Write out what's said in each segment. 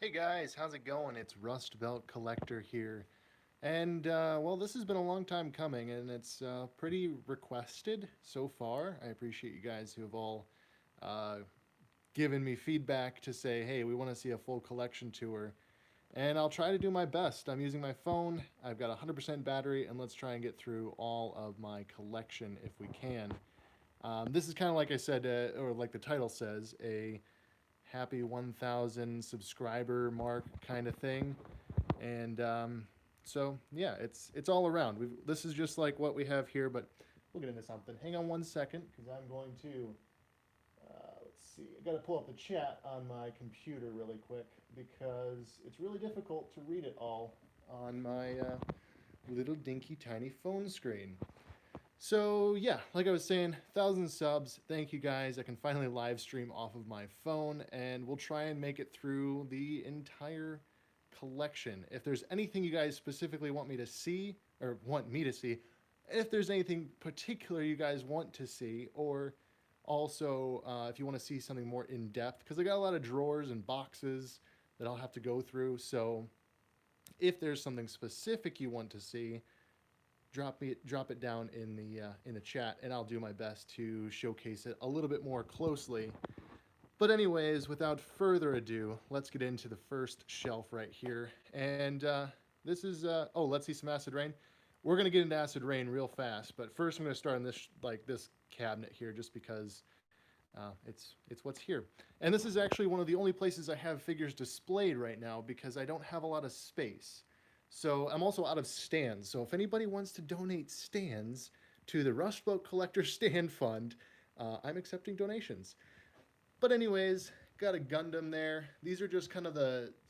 Hey guys, how's it going? It's Rust Belt Collector here. And, well, this has been a long time coming, and it's pretty requested so far. I appreciate you guys who have all uh, given me feedback to say, hey, we want to see a full collection tour. And I'll try to do my best. I'm using my phone, I've got 100% battery, and let's try and get through all of my collection if we can. This is kind of like I said, or like the title says, a happy 1,000 subscriber mark kind of thing. And so yeah, it's all around. This is just like what we have here, but we'll get into something. Hang on one second, because I'm going to let's see. I got to pull up the chat on my computer really quick because it's really difficult to read it all on my little dinky tiny phone screen. So yeah, like I was saying, 1,000 subs. Thank you guys. I can finally live stream off of my phone, and we'll try and make it through the entire collection. If there's anything you guys specifically want me to see, or want me to see, if there's anything particular you guys want to see, or also if you want to see something more in depth, because I got a lot of drawers and boxes that I'll have to go through. So if there's something specific you want to see, drop it down in the chat, and I'll do my best to showcase it a little bit more closely. But anyways, without further ado, let's get into the first shelf right here. And this is oh, let's see some acid rain. We're gonna get into acid rain real fast, but first I'm gonna start on this cabinet here, just because it's what's here. And this is actually one of the only places I have figures displayed right now because I don't have a lot of space. So I'm also out of stands. So if anybody wants to donate stands to the Rust Belt Collector Stand Fund, I'm accepting donations. But anyways, got a Gundam there. These are just kind of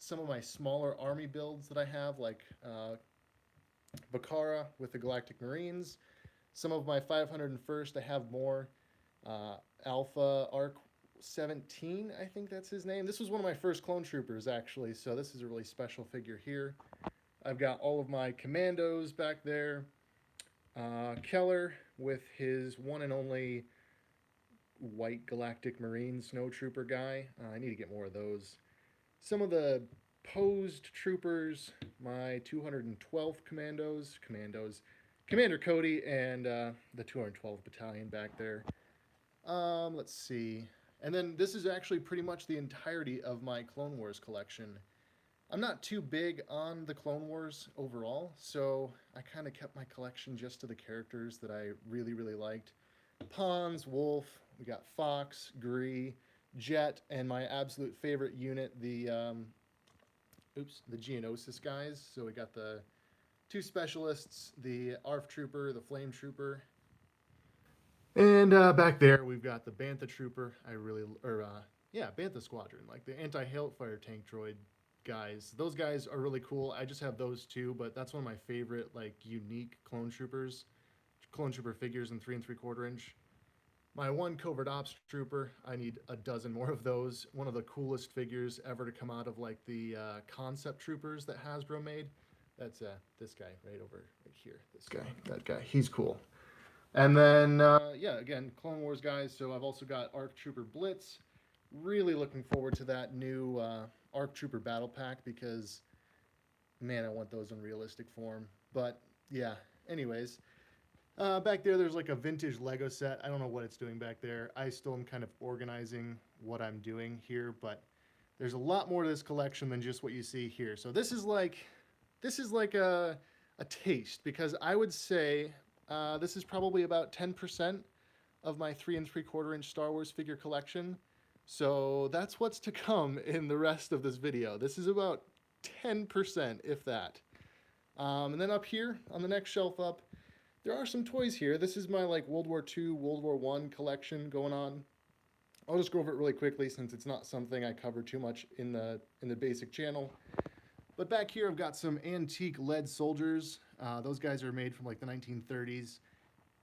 some of my smaller army builds that I have, like Bakara with the Galactic Marines. Some of my 501st, I have more. Alpha Arc 17, I think that's his name. This was one of my first clone troopers, actually, so this is a really special figure here. I've got all of my Commandos back there. Keller with his one and only white Galactic Marine Snow Trooper guy. I need to get more of those. Some of the posed troopers, my 212th Commandos, Commander Cody, and the 212th Battalion back there. Let's see. And then this is actually pretty much the entirety of my Clone Wars collection. I'm not too big on the Clone Wars overall, so I kind of kept my collection just to the characters that I really, really liked. Pons, Wolf, we got Fox, Gree, Jet, and my absolute favorite unit, the Geonosis guys. So we got the two specialists, the ARF Trooper, the Flame Trooper. And back there, we've got the Bantha Trooper. Bantha Squadron, like the anti-hailfire tank droid guys. Those guys are really cool. I just have those two, but that's one of my favorite, like, unique clone trooper figures in 3 3/4 inch. My one covert ops trooper, I need a dozen more of those. One of the coolest figures ever to come out of, like, the concept troopers that Hasbro made. That's this guy right here. That guy. He's cool. And then, again, Clone Wars guys. So I've also got ARC Trooper Blitz. Really looking forward to that new ARC Trooper Battle Pack because, man, I want those in realistic form. But, yeah, anyways. Back there's like a vintage Lego set. I don't know what it's doing back there. I still am kind of organizing what I'm doing here, but there's a lot more to this collection than just what you see here. So this is like a taste, because I would say this is probably about 10% of my 3 3/4 inch Star Wars figure collection. So that's what's to come in the rest of this video. This is about 10%, if that. And then up here on the next shelf up, there are some toys here. This is my like World War II, World War I collection going on. I'll just go over it really quickly since it's not something I cover too much in the basic channel. But back here I've got some antique lead soldiers. Those guys are made from like the 1930s.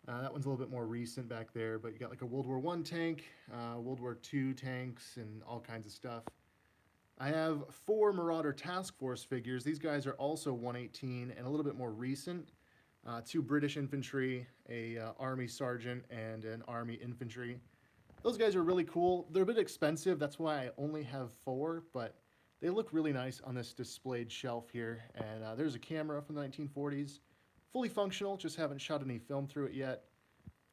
That one's a little bit more recent back there, but you got like a World War I tank, World War II tanks, and all kinds of stuff. I have 4 Marauder Task Force figures. These guys are also 118 and a little bit more recent. 2 British infantry, a Army sergeant, and an Army infantry. Those guys are really cool. They're a bit expensive. That's why I only have 4, but They look really nice on this displayed shelf here. And there's a camera from the 1940s, fully functional, just haven't shot any film through it yet.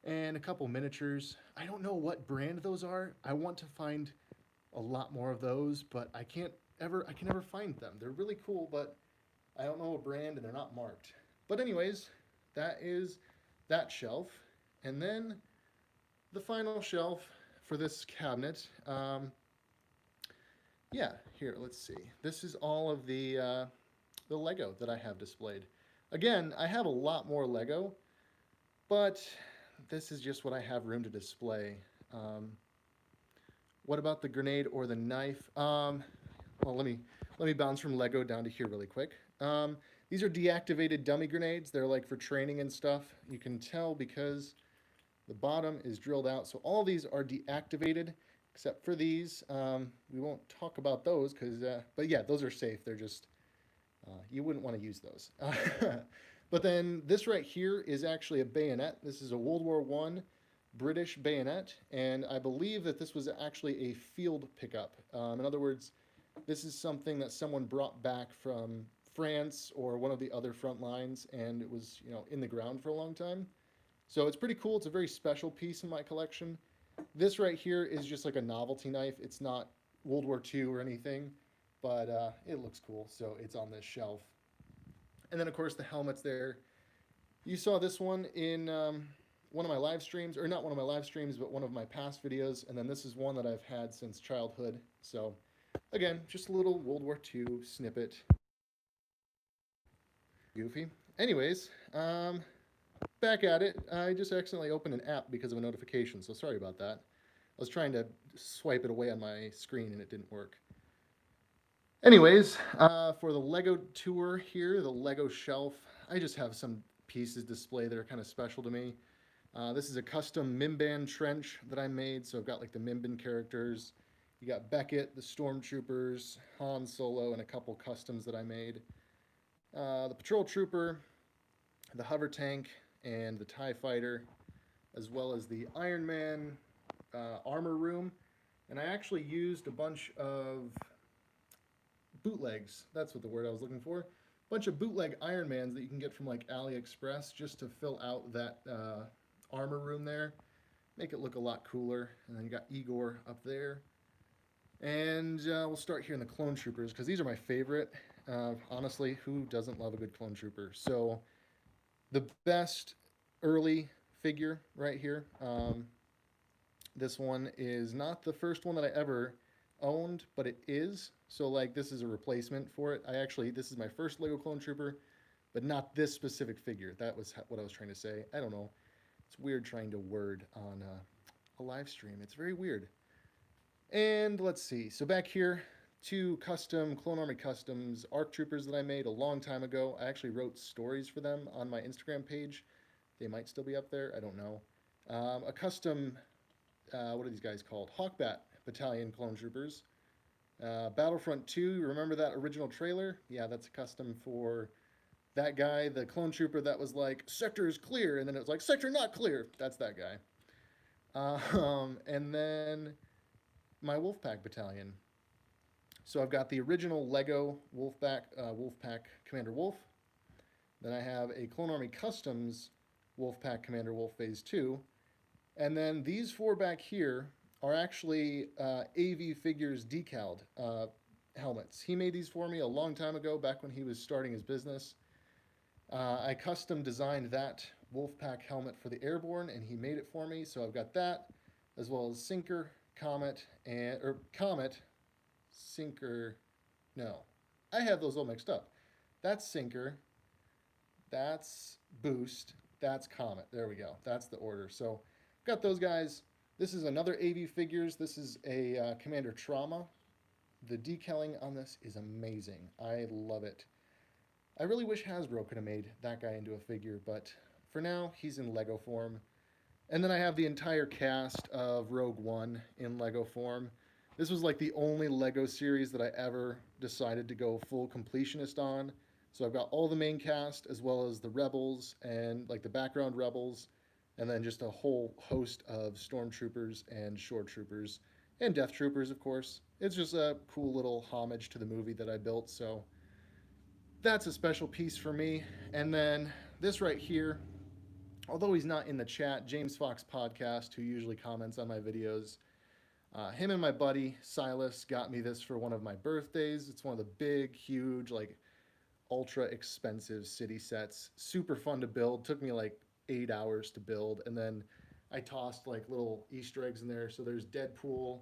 And a couple miniatures. I don't know what brand those are. I want to find a lot more of those, but I can never find them. They're really cool, but I don't know a brand and they're not marked. But anyways, that is that shelf. And then the final shelf for this cabinet. Yeah, here, let's see. This is all of the Lego that I have displayed. Again, I have a lot more Lego, but this is just what I have room to display. What about the grenade or the knife? Well, let me bounce from Lego down to here really quick. These are deactivated dummy grenades. They're like for training and stuff. You can tell because the bottom is drilled out. So all these are deactivated, except for these. We won't talk about those because, but yeah, those are safe. They're just, you wouldn't want to use those. But then this right here is actually a bayonet. This is a World War I British bayonet, and I believe that this was actually a field pickup. In other words, this is something that someone brought back from France or one of the other front lines, and it was, you know, in the ground for a long time. So it's pretty cool. It's a very special piece in my collection. This right here is just like a novelty knife. It's not World War II or anything, but it looks cool, so it's on this shelf. And then, of course, the helmet's there. You saw this one in one of my live streams, or not one of my live streams, but one of my past videos. And then this is one that I've had since childhood. So, again, just a little World War II snippet. Goofy. Anyways, back at it. I just accidentally opened an app because of a notification, so sorry about that. I was trying to swipe it away on my screen and it didn't work. Anyways, for the Lego tour here, the Lego shelf, I just have some pieces displayed that are kind of special to me. This is a custom Minban trench that I made, so I've got like the Minban characters. You got Beckett, the Stormtroopers, Han Solo, and a couple customs that I made. The Patrol Trooper, the Hover Tank, and the TIE Fighter, as well as the Iron Man armor room. And I actually used a bunch of bootlegs. That's what the word I was looking for. A bunch of bootleg Iron Mans that you can get from like AliExpress just to fill out that armor room there. Make it look a lot cooler. And then you got Igor up there. And we'll start here in the Clone Troopers because these are my favorite. Honestly, who doesn't love a good Clone Trooper? So the best early figure right here. This one is not the first one that I ever owned, but it is. So like this is a replacement for it. This is my first Lego Clone Trooper, but not this specific figure. That was what I was trying to say. I don't know. It's weird trying to word on a live stream. It's very weird. And let's see. So back here, two custom Clone Army Customs ARC Troopers that I made a long time ago. I actually wrote stories for them on my Instagram page. They might still be up there. I don't know. A custom, what are these guys called? Hawkbat Battalion Clone Troopers. Battlefront 2, remember that original trailer? Yeah, that's a custom for that guy, the Clone Trooper that was like, sector is clear, and then it was like, sector not clear. That's that guy. And then my Wolfpack Battalion. So I've got the original Lego Wolfpack Commander Wolf. Then I have a Clone Army Customs Wolfpack Commander Wolf Phase 2. And then these four back here are actually AV Figures decaled helmets. He made these for me a long time ago, back when he was starting his business. I custom designed that Wolfpack helmet for the Airborne, and he made it for me. So I've got that, as well as Sinker, Comet, Sinker. No, I have those all mixed up. That's Sinker, that's Boost, that's Comet. There we go. That's the order. So got those guys. This is another AV Figures. This is a Commander Trauma. The decaling on this is amazing. I love it. I really wish Hasbro could have made that guy into a figure, but for now, he's in Lego form. And then I have the entire cast of Rogue One in Lego form. This was like the only Lego series that I ever decided to go full completionist on. So I've got all the main cast, as well as the Rebels and like the background Rebels, and then just a whole host of Stormtroopers and Shore Troopers and Death Troopers, of course. It's just a cool little homage to the movie that I built, so that's a special piece for me. And then this right here, although he's not in the chat, James Fox Podcast, who usually comments on my videos, him and my buddy Silas got me this for one of my birthdays. It's one of the big, huge, like ultra expensive city sets. Super fun to build. Took me like 8 hours to build, and then I tossed like little Easter eggs in there. So there's Deadpool.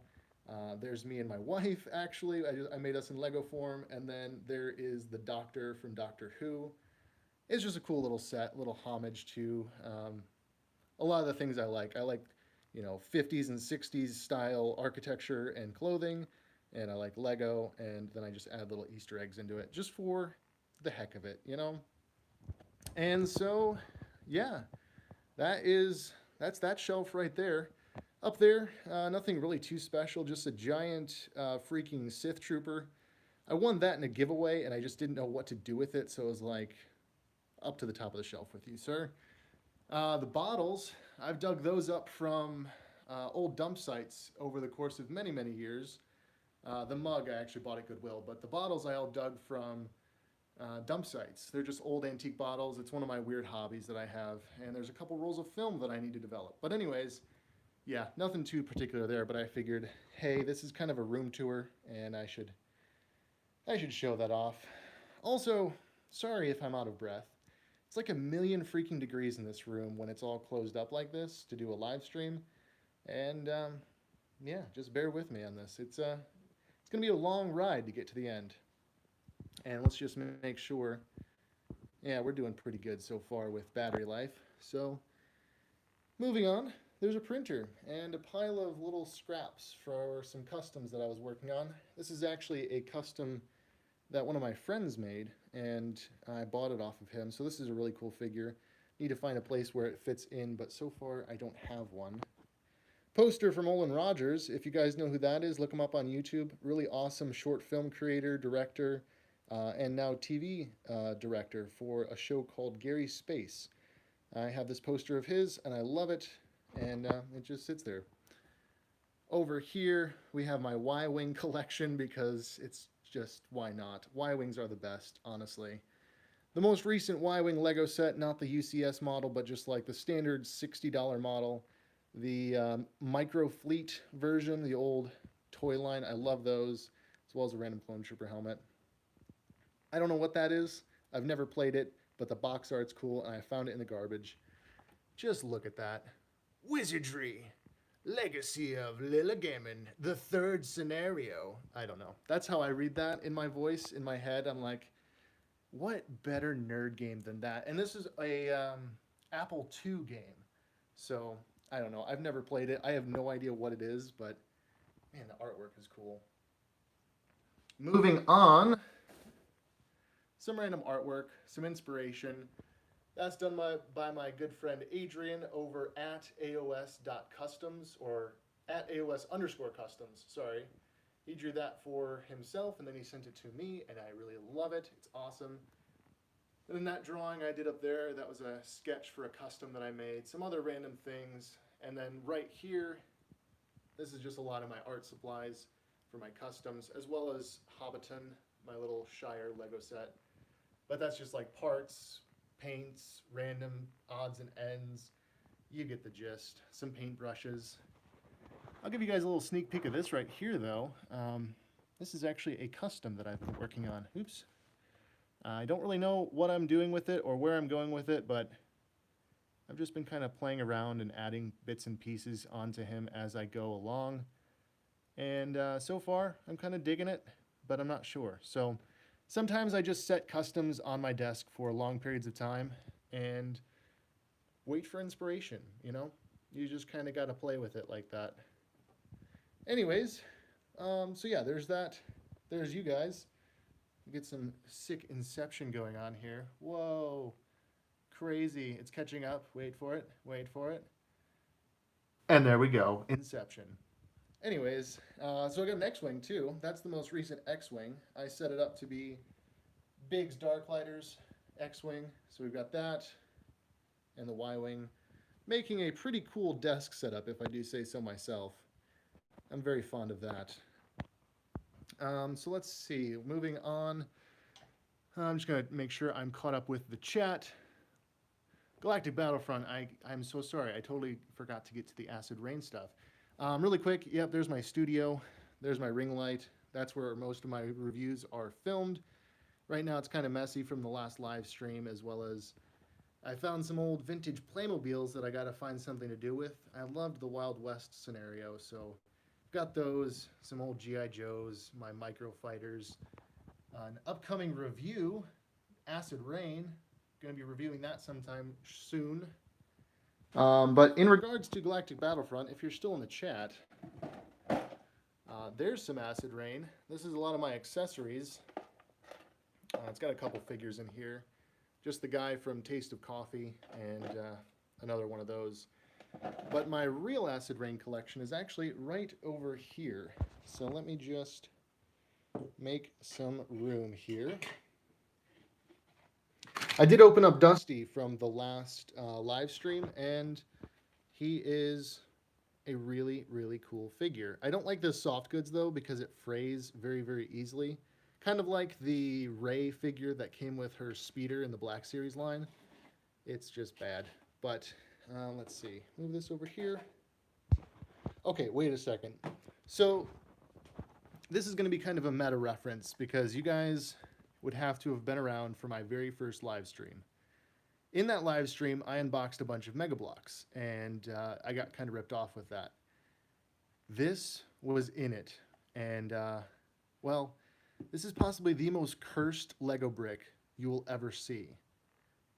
There's me and my wife. Actually, I made us in Lego form, and then there is the Doctor from Doctor Who. It's just a cool little set, little homage to a lot of the things I like. I like, 50s and 60s style architecture and clothing, and I like Lego, and then I just add little Easter eggs into it just for the heck of it. And so, yeah, that's that shelf right there. Up there, nothing really too special, just a giant freaking Sith Trooper. I won that in a giveaway, and I just didn't know what to do with it, so it was like, up to the top of the shelf with you, sir. The bottles, I've dug those up from old dump sites over the course of many, many years. The mug I actually bought at Goodwill, but the bottles I all dug from dump sites. They're just old antique bottles. It's one of my weird hobbies that I have, and there's a couple rolls of film that I need to develop. But anyways, yeah, nothing too particular there, but I figured, hey, this is kind of a room tour, and I should show that off. Also, sorry if I'm out of breath. It's like a million freaking degrees in this room when it's all closed up like this to do a live stream. And yeah, just bear with me on this. It's going to be a long ride to get to the end. And let's just make sure. Yeah, we're doing pretty good so far with battery life. So moving on, there's a printer and a pile of little scraps for some customs that I was working on. This is actually a custom that one of my friends made, and I bought it off of him. So this is a really cool figure. Need to find a place where it fits in, but so far I don't have one. Poster from Nolan Rogers. If you guys know who that is, look him up on YouTube. Really awesome short film creator, director, and now TV director for a show called Gary Space. I have this poster of his, and I love it, and it just sits there. Over here, we have my Y-Wing collection because it's just, why not? Y-Wings are the best, honestly. The most recent Y-Wing Lego set, not the UCS model, but just like the standard $60 model. The Microfleet version, the old toy line, I love those, as well as a random clone trooper helmet. I don't know what that is. I've never played it, but the box art's cool, and I found it in the garbage. Just look at that. Wizardry. Legacy of Lillegamon, the third scenario. I don't know. That's how I read that in my voice, in my head. I'm like, what better nerd game than that? And this is a Apple II game. So, I don't know. I've never played it. I have no idea what it is, but man, the artwork is cool. Moving on. Some random artwork, some inspiration. That's done by my good friend Adrian over at AOS.customs, or at AOS_customs, sorry. He drew that for himself, and then he sent it to me, and I really love it. It's awesome. And then that drawing I did up there, that was a sketch for a custom that I made. Some other random things. And then right here, this is just a lot of my art supplies for my customs, as well as Hobbiton, my little Shire Lego set. But that's just like parts, paints, random odds and ends. You get the gist. Some paintbrushes. I'll give you guys a little sneak peek of this right here, though. This is actually a custom that I've been working on. Oops. I don't really know what I'm doing with it or where I'm going with it, but I've just been kind of playing around and adding bits and pieces onto him as I go along. And so far, I'm kind of digging it, but I'm not sure. So sometimes I just set customs on my desk for long periods of time and wait for inspiration, You just kind of got to play with it like that. Anyways, so yeah, there's that. There's you guys. Get some sick inception going on here. Whoa. Crazy. It's catching up. Wait for it. Wait for it. And there we go. Inception. Anyways, so I got an X-Wing too. That's the most recent X-Wing. I set it up to be Biggs Darklighters X-Wing. So we've got that and the Y-Wing, making a pretty cool desk setup, if I do say so myself. I'm very fond of that. So let's see. Moving on. I'm just going to make sure I'm caught up with the chat. Galactic Battlefront, I'm so sorry. I totally forgot to get to the Acid Rain stuff. Really quick, yep, there's my studio. There's my ring light. That's where most of my reviews are filmed. Right now it's kind of messy from the last live stream, as well as I found some old vintage Playmobiles that I got to find something to do with. I loved the Wild West scenario, so got those, some old G.I. Joes, my Microfighters. An upcoming review, Acid Rain. Going to be reviewing that sometime soon. But in regards to Galactic Battlefront, if you're still in the chat, there's some Acid Rain. This is a lot of my accessories. It's got a couple figures in here. Just the guy from Taste of Coffee and another one of those. But my real Acid Rain collection is actually right over here. So let me just make some room here. I did open up Dusty from the last live stream, and he is a really, really cool figure. I don't like the soft goods, though, because it frays very, very easily. Kind of like the Rey figure that came with her speeder in the Black Series line. It's just bad. But let's see. Move this over here. Okay, wait a second. So this is going to be kind of a meta reference because you guys would have to have been around for my very first live stream. In that live stream, I unboxed a bunch of Mega Bloks, and I got kind of ripped off with that. This was in it, and well, this is possibly the most cursed Lego brick you will ever see.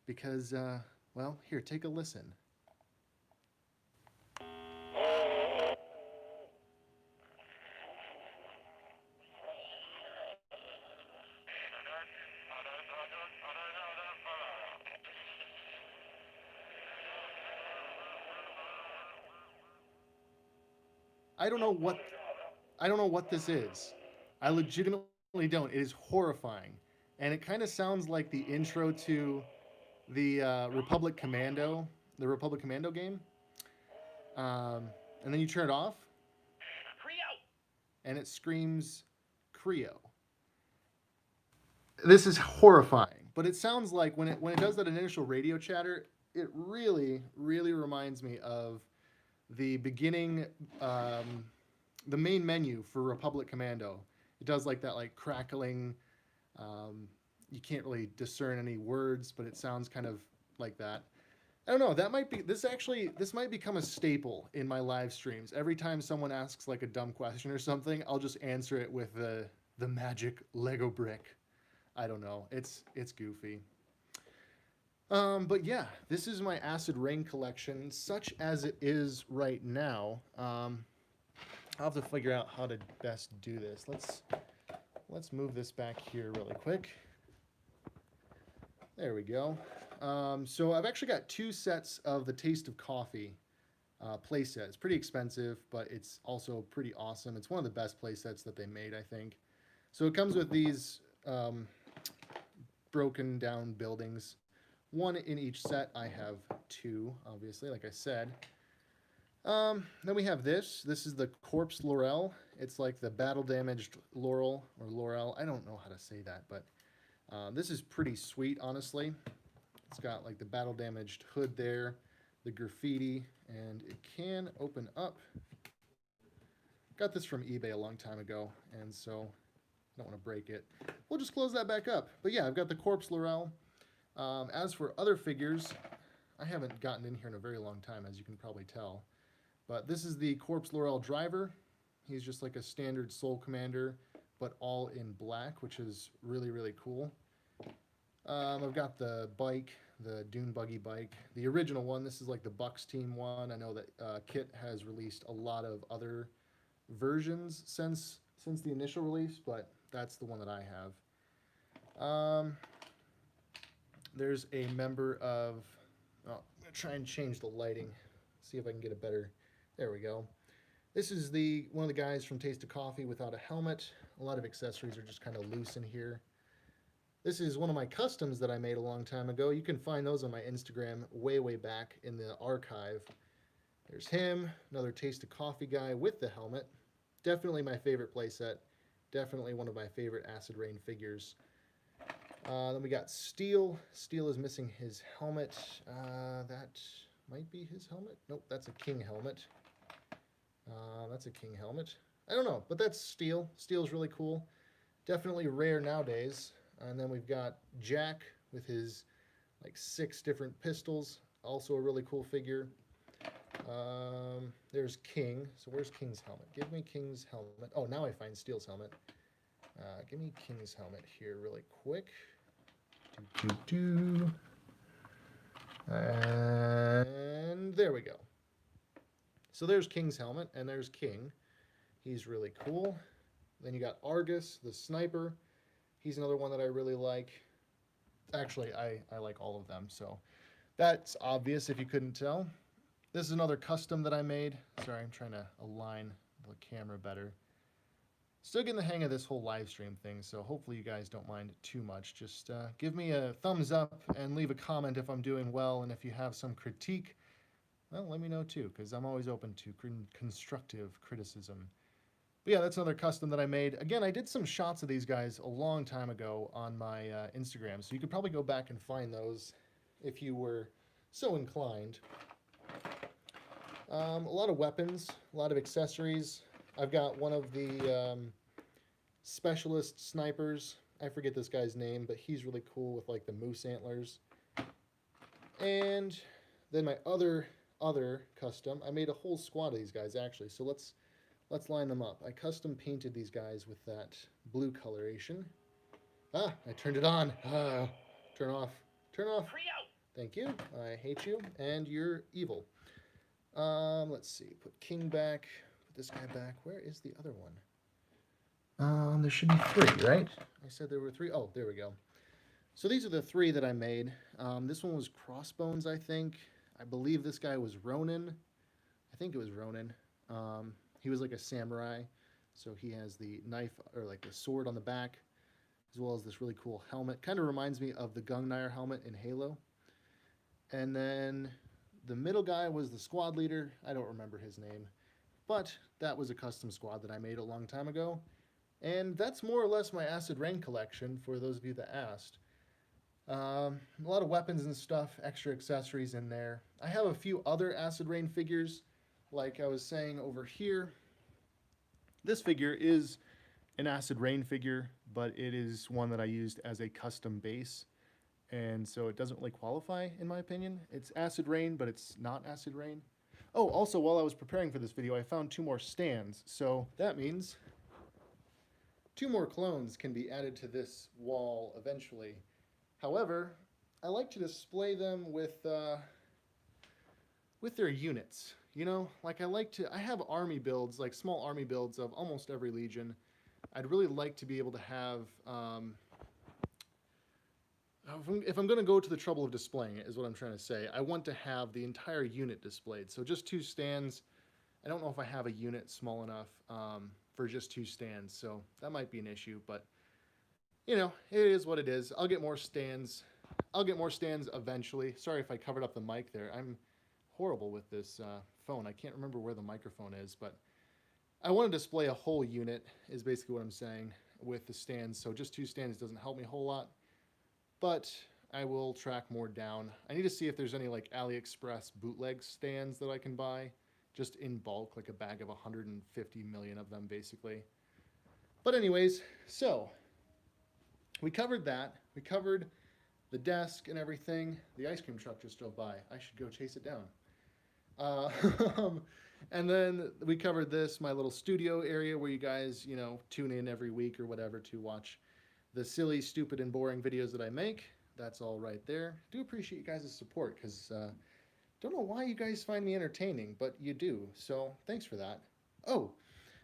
Because, well, here, take a listen. I don't know what this is. I legitimately don't. It is horrifying. And it kind of sounds like the intro to the Republic Commando game. And then you turn it off, and it screams Creo. This is horrifying, but it sounds like when it does that initial radio chatter, it really, really reminds me of the beginning, the main menu for Republic Commando. It does like that, like crackling. You can't really discern any words, but it sounds kind of like that. I don't know. This might become a staple in my live streams. Every time someone asks like a dumb question or something, I'll just answer it with the magic Lego brick. I don't know. It's goofy. But yeah, this is my Acid Rain collection, such as it is right now. I'll have to figure out how to best do this. Let's move this back here really quick. There we go. So I've actually got 2 sets of the Taste of Coffee play set. It's pretty expensive, but it's also pretty awesome. It's one of the best play sets that they made, I think. So it comes with these broken down buildings. 1 in each set. I have 2, obviously, like I said. Then we have this. This is the Corpse Laurel. It's like the battle-damaged Laurel, or Laurel. I don't know how to say that, but this is pretty sweet, honestly. It's got like the battle-damaged hood there, the graffiti, and it can open up. Got this from eBay a long time ago, and so I don't want to break it. We'll just close that back up. But yeah, I've got the Corpse Laurel. As for other figures, I haven't gotten in here in a very long time, as you can probably tell. But this is the Corpse Laurel driver. He's just like a standard Soul Commander, but all in black, which is really, really cool. I've got the bike, the Dune Buggy bike. The original one, this is like the Bucks team one. I know that Kit has released a lot of other versions since the initial release, but that's the one that I have. There's a member of... Oh, I'm going to try and change the lighting. See if I can get a better... There we go. This is one of the guys from Taste of Coffee without a helmet. A lot of accessories are just kind of loose in here. This is one of my customs that I made a long time ago. You can find those on my Instagram way, way back in the archive. There's him, another Taste of Coffee guy with the helmet. Definitely my favorite playset. Definitely one of my favorite Acid Rain figures. Then we got Steel. Steel is missing his helmet. That might be his helmet. Nope, that's a King helmet. That's a King helmet. I don't know, but that's Steel. Steel's really cool. Definitely rare nowadays. And then we've got Jack with his like 6 different pistols. Also a really cool figure. There's King. So where's King's helmet? Give me King's helmet. Oh, now I find Steel's helmet. Give me King's helmet here really quick. And there we go. So there's King's helmet, and there's King. He's really cool. Then you got Argus, the sniper. He's another one that I really like. Actually, I like all of them, so that's obvious if you couldn't tell. This is another custom that I made. Sorry, I'm trying to align the camera better. Still getting the hang of this whole live stream thing, so hopefully you guys don't mind too much. Just give me a thumbs up and leave a comment if I'm doing well, and if you have some critique, well, let me know too, because I'm always open to constructive criticism. But yeah, that's another custom that I made. Again, I did some shots of these guys a long time ago on my Instagram, so you could probably go back and find those if you were so inclined. A lot of weapons, a lot of accessories. I've got one of the specialist snipers. I forget this guy's name, but he's really cool with like the moose antlers. And then my other custom, I made a whole squad of these guys actually. So let's line them up. I custom painted these guys with that blue coloration. Ah, I turned it on. Turn off. Turn off. Thank you. I hate you, and you're evil. Let's see. Put King back. Put this guy back. Where is the other one? There should be 3, right? I said there were 3. Oh, there we go. So these are the 3 that I made. This one was Crossbones, I think. I believe this guy was Ronin. I think it was Ronin. He was like a samurai, so he has the knife or like the sword on the back, as well as this really cool helmet. Kind of reminds me of the Gungnir helmet in Halo. And then the middle guy was the squad leader. I don't remember his name, but that was a custom squad that I made a long time ago. And that's more or less my Acid Rain collection, for those of you that asked. A lot of weapons and stuff, extra accessories in there. I have a few other Acid Rain figures, like I was saying over here. This figure is an Acid Rain figure, but it is one that I used as a custom base, and so it doesn't really qualify, in my opinion. It's Acid Rain, but it's not Acid Rain. Oh, also, while I was preparing for this video, I found 2 more stands, so that means 2 more clones can be added to this wall eventually. However, I like to display them with their units. You know, like I have army builds, like small army builds of almost every legion. I'd really like to be able to have, if I'm going to go to the trouble of displaying it, is what I'm trying to say, I want to have the entire unit displayed. So just 2 stands. I don't know if I have a unit small enough for just 2 stands, so that might be an issue, but you know, it is what it is. I'll get more stands. I'll get more stands eventually. Sorry if I covered up the mic there. I'm horrible with this phone. I can't remember where the microphone is, but I want to display a whole unit is basically what I'm saying with the stands. So just 2 stands doesn't help me a whole lot, but I will track more down. I need to see if there's any like AliExpress bootleg stands that I can buy just in bulk, like a bag of 150 million of them basically. But anyways, so we covered that. We covered the desk and everything. The ice cream truck just drove by. I should go chase it down. And then we covered this, my little studio area where you guys, you know, tune in every week or whatever to watch the silly, stupid, and boring videos that I make. That's all right there. Do appreciate you guys' support, because don't know why you guys find me entertaining, but you do. So thanks for that. Oh,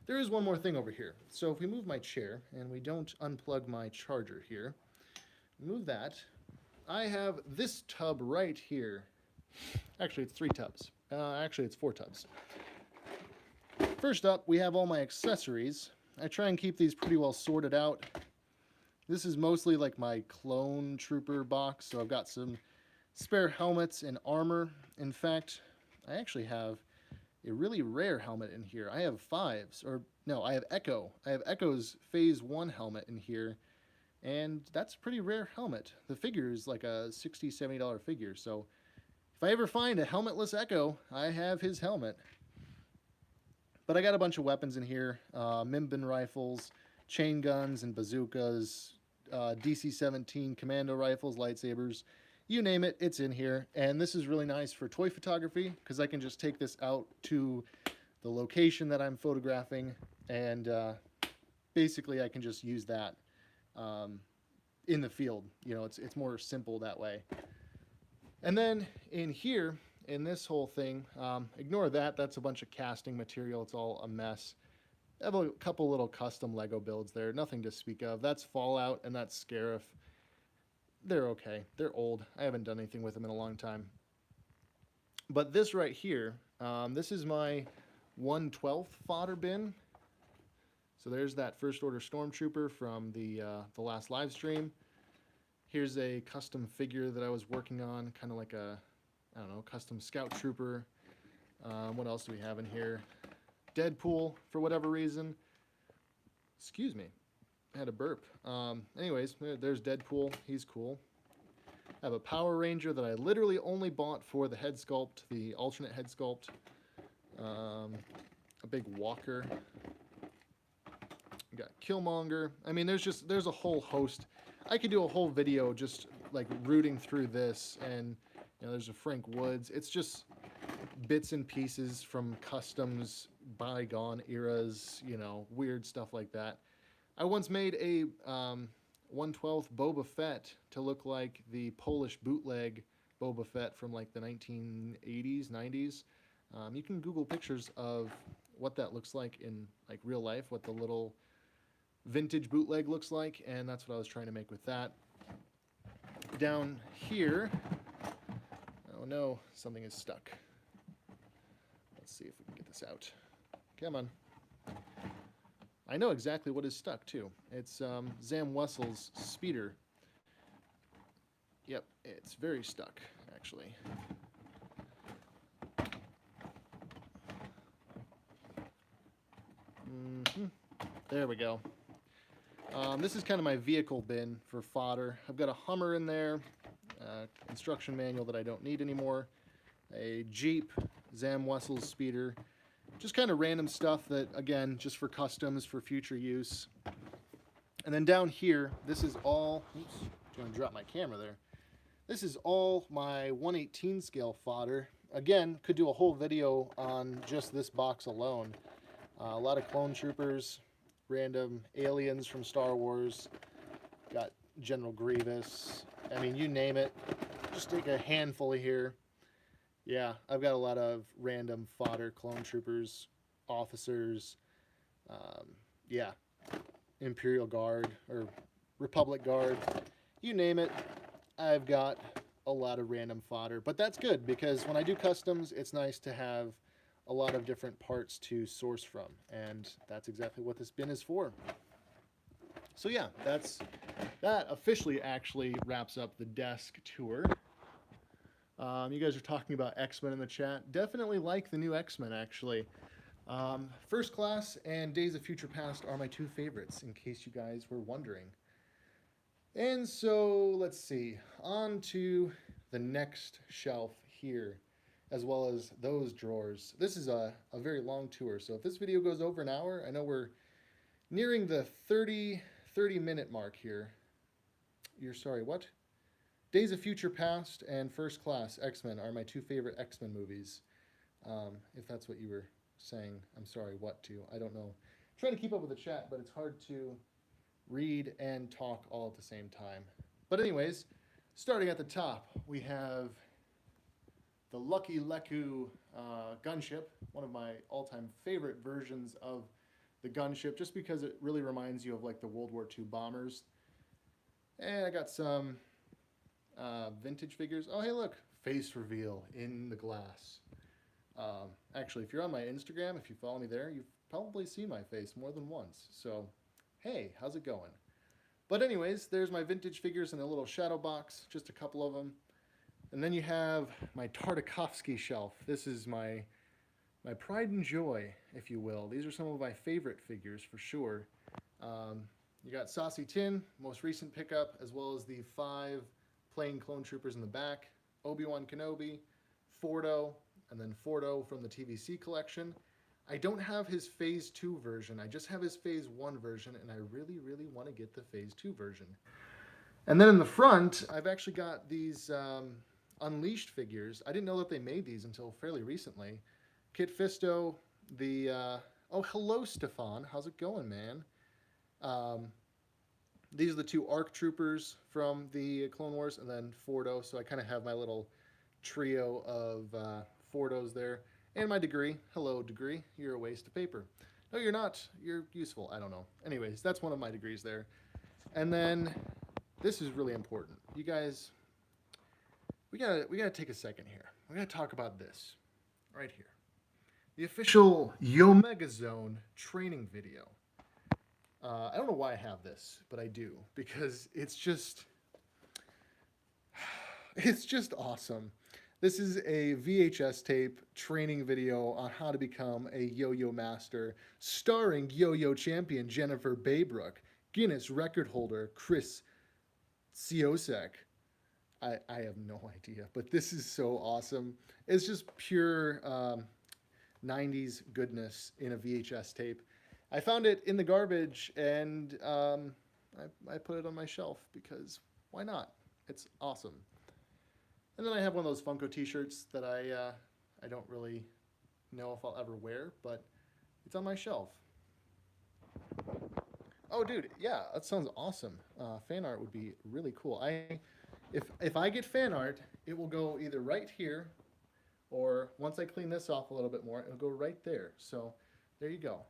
there is one more thing over here. So if we move my chair and we don't unplug my charger here, move that, I have this tub right here. Actually, it's 3 tubs. Actually, it's 4 tubs. First up, we have all my accessories. I try and keep these pretty well sorted out. This is mostly like my clone trooper box, so I've got some spare helmets and armor. In fact, I actually have a really rare helmet in here. I have 5s, or No, I have Echo. I have Echo's Phase 1 helmet in here, and that's a pretty rare helmet. The figure is like a $60, $70 figure, so if I ever find a helmetless Echo, I have his helmet. But I got a bunch of weapons in here, Minban rifles, chain guns and bazookas, DC-17 commando rifles, lightsabers, you name it, it's in here. And this is really nice for toy photography because I can just take this out to the location that I'm photographing, and basically I can just use that in the field. You know, it's more simple that way. And then in here, in this whole thing, ignore that. That's a bunch of casting material. It's all a mess. I have a couple little custom Lego builds there. Nothing to speak of. That's Fallout and that's Scarif. They're okay. They're old. I haven't done anything with them in a long time. But this right here, this is my 1/12 fodder bin. So there's that First Order Stormtrooper from the last live stream. Here's a custom figure that I was working on, kind of like a, I don't know, custom scout trooper. What else do we have in here? Deadpool, for whatever reason. Excuse me, I had a burp. Anyways, there's Deadpool. He's cool. I have a Power Ranger that I literally only bought for the head sculpt, the alternate head sculpt. A big walker. We got Killmonger. I mean, there's a whole host. I could do a whole video just like rooting through this, and you know, there's a Frank Woods. It's just bits and pieces from customs, bygone eras, you know, weird stuff like that. I once made a 1/12 Boba Fett to look like the Polish bootleg Boba Fett from like the 1980s, 90s. You can Google pictures of what that looks like in like real life, what the little vintage bootleg looks like, and that's what I was trying to make with that. Down here, oh no, something is stuck. Let's see if we can get this out. Come on. I know exactly what is stuck too. It's Zam Wessel's speeder. Yep, it's very stuck actually. There we go. This is kind of my vehicle bin for fodder. I've got a Hummer in there, instruction manual that I don't need anymore, a Jeep, Zam Wessel's speeder, just kind of random stuff that, again, just for customs, for future use. And then down here, this is all, oops, I'm going to drop my camera there. This is all my 1/18 scale fodder. Again, could do a whole video on just this box alone. A lot of clone troopers, random aliens from Star Wars, got General Grievous, I mean, you name it. Just take a handful of here. Yeah, I've got a lot of random fodder, clone troopers, officers, yeah, Imperial Guard, or Republic Guard, you name it, I've got a lot of random fodder. But that's good, because when I do customs, it's nice to have a lot of different parts to source from, and that's exactly what this bin is for. So yeah, that officially actually wraps up the desk tour. You guys are talking about X-Men in the chat. Definitely like the new X-Men, actually. First Class and Days of Future Past are my two favorites, in case you guys were wondering. And so, let's see, on to the next shelf here, as well as those drawers. This is a very long tour, so if this video goes over an hour, I know we're nearing the 30-minute mark here. You're sorry, what? Days of Future Past and First Class X-Men are my two favorite X-Men movies. If that's what you were saying, I'm sorry, what to? I don't know. I'm trying to keep up with the chat, but it's hard to read and talk all at the same time. But anyways, starting at the top, we have the Lucky Leku gunship, one of my all-time favorite versions of the gunship, just because it really reminds you of like the World War II bombers. And I got some vintage figures. Oh, hey, look, face reveal in the glass. Actually, if you're on my Instagram, if you follow me there, you've probably seen my face more than once. So, hey, how's it going? But anyways, there's my vintage figures in a little shadow box, just a couple of them. And then you have my Tartakovsky shelf. This is my pride and joy. if you will. These are some of my favorite figures for sure. You got Saucy Tin, most recent pickup, as well as the 5 plain clone troopers in the back. Obi-Wan Kenobi, Fordo, and then Fordo from the TVC collection. I don't have his Phase 2 version. I just have his Phase 1 version, and I really, really want to get the Phase 2 version. And then in the front, I've actually got these Unleashed figures. I didn't know that they made these until fairly recently. Kit Fisto, the... oh, hello, Stefan. How's it going, man? These are the 2 ARC troopers from the Clone Wars, and then Fordo. So I kind of have my little trio of Fordos there. And my degree. Hello, degree. You're a waste of paper. No, you're not. You're useful. I don't know. Anyways, that's one of my degrees there. And then this is really important. You guys, we gotta take a second here. We gotta talk about this right here. The official Megazone training video. I don't know why I have this, but I do, because it's just awesome. This is a VHS tape training video on how to become a yo-yo master, starring yo-yo champion Jennifer Baybrook, Guinness record holder Chris Siosek. I have no idea, but this is so awesome. It's just pure 90s goodness in a VHS tape. I found it in the garbage, and I put it on my shelf because why not? It's awesome. And then I have one of those Funko t-shirts that I don't really know if I'll ever wear, but it's on my shelf. Oh, dude, yeah, that sounds awesome. Fan art would be really cool. If I get fan art, it will go either right here, or once I clean this off a little bit more, it'll go right there. So there you go.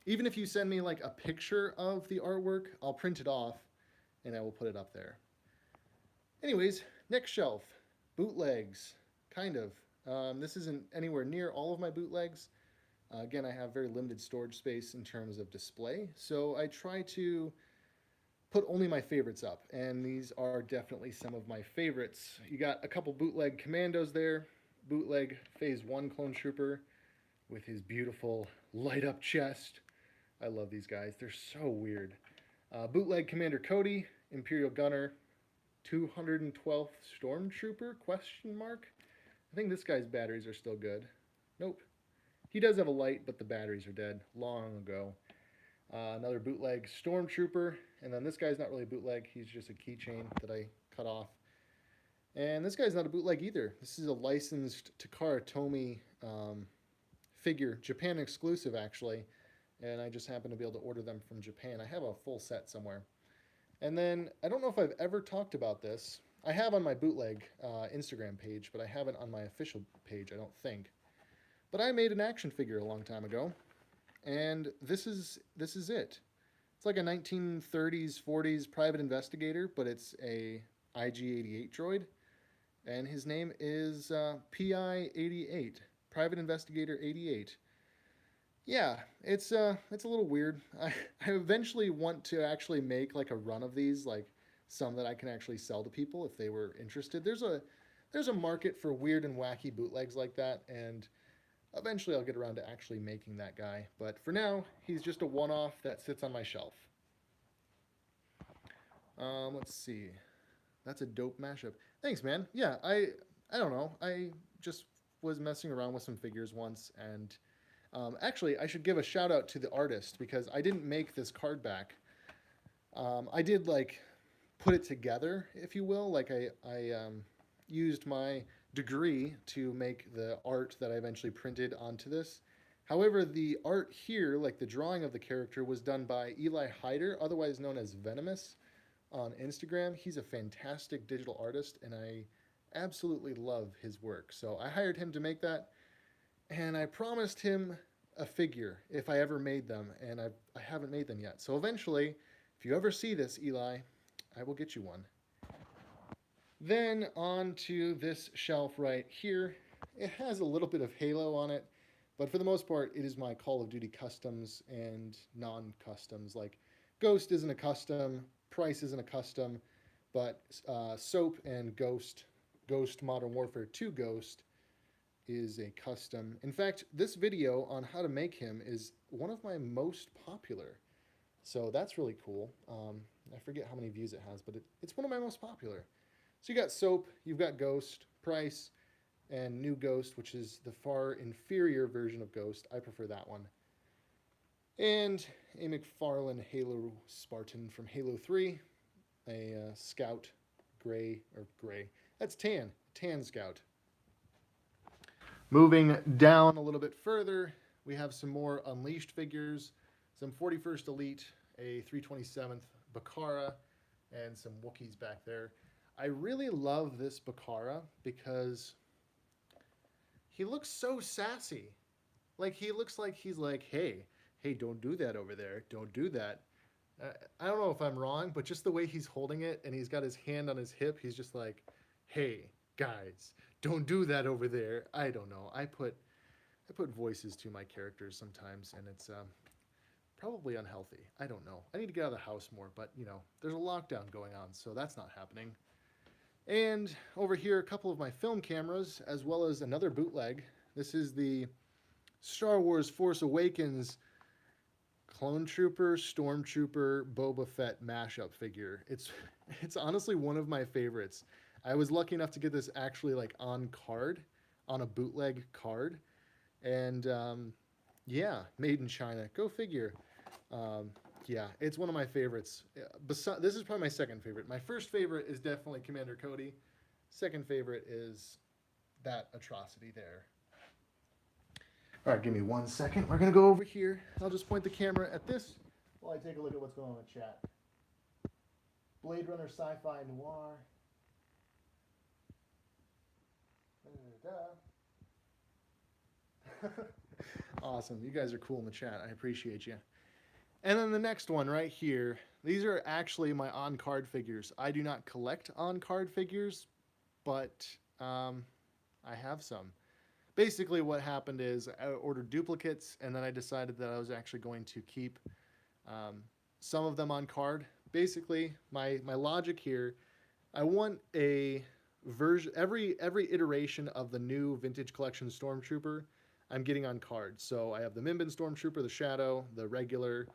Even if you send me like a picture of the artwork, I'll print it off and I will put it up there. Anyways, next shelf, bootlegs, kind of. This isn't anywhere near all of my bootlegs. Again, I have very limited storage space in terms of display, so I try to put only my favorites up, and these are definitely some of my favorites. You got a couple bootleg Commandos there, bootleg Phase 1 Clone Trooper with his beautiful light-up chest. I love these guys. They're so weird. Bootleg Commander Cody, Imperial Gunner, 212th Stormtrooper, question mark? I think this guy's batteries are still good. Nope. He does have a light, but the batteries are dead long ago. Another bootleg Stormtrooper, and then this guy's not really a bootleg. He's just a keychain that I cut off. And this guy's not a bootleg either. This is a licensed Takara Tomy figure, Japan exclusive actually, and I just happen to be able to order them from Japan. I have a full set somewhere. And then, I don't know if I've ever talked about this. I have on my bootleg Instagram page, but I haven't on my official page, I don't think. But I made an action figure a long time ago, and this is it. It's like a 1930s, 40s private investigator, but it's a IG-88 droid, and his name is PI-88, Private Investigator 88. Yeah, it's a little weird. I eventually want to actually make like a run of these, like some that I can actually sell to people if they were interested. There's a market for weird and wacky bootlegs like that, and eventually I'll get around to actually making that guy. But for now, he's just a one-off that sits on my shelf. Let's see. That's a dope mashup. Thanks, man. Yeah, I don't know. I just was messing around with some figures once, and actually, I should give a shout out to the artist because I didn't make this card back. I did like put it together, if you will. Like I used my degree to make the art that I eventually printed onto this. However, the art here, like the drawing of the character, was done by Eli Hyder, otherwise known as Venomous, on Instagram. He's a fantastic digital artist, and I absolutely love his work. So I hired him to make that, and I promised him a figure if I ever made them, and I haven't made them yet. So eventually, if you ever see this, Eli, I will get you one. Then on to this shelf right here. It has a little bit of Halo on it, but for the most part, it is my Call of Duty customs and non-customs. Like Ghost isn't a custom, Price isn't a custom, but Soap and Ghost Modern Warfare 2 Ghost is a custom. In fact, this video on how to make him is one of my most popular. So that's really cool. I forget how many views it has, but it's one of my most popular. So you got Soap, you've got Ghost, Price, and New Ghost, which is the far inferior version of Ghost. I prefer that one. And a McFarlane Halo Spartan from Halo 3, a Scout gray. That's tan Scout. Moving down a little bit further, we have some more Unleashed figures, some 41st Elite, a 327th Bakara, and some Wookiees back there. I really love this Bakara because he looks so sassy. Like, he looks like he's like, hey, don't do that over there. Don't do that. I don't know if I'm wrong, but just the way he's holding it and he's got his hand on his hip, he's just like, hey, guys, don't do that over there. I don't know. I put voices to my characters sometimes, and it's probably unhealthy. I don't know. I need to get out of the house more, but, you know, there's a lockdown going on, so that's not happening. And over here, a couple of my film cameras, as well as another bootleg. This is the Star Wars Force Awakens Clone Trooper, Stormtrooper, Boba Fett mashup figure. It's honestly one of my favorites. I was lucky enough to get this actually like on card, on a bootleg card. And yeah, made in China. Go figure. Yeah, it's one of my favorites. This is probably my second favorite. My first favorite is definitely Commander Cody. Second favorite is that atrocity there. All right, give me 1 second. We're going to go over here. I'll just point the camera at this while I take a look at what's going on in the chat. Blade Runner Sci-Fi Noir. Awesome. You guys are cool in the chat. I appreciate you. And then the next one right here. These are actually my on-card figures. I do not collect on-card figures, but I have some. Basically what happened is I ordered duplicates, and then I decided that I was actually going to keep some of them on card. Basically, my logic here, I want a version, every iteration of the new Vintage Collection Stormtrooper, I'm getting on card. So I have the Minban Stormtrooper, the Shadow, the Regular,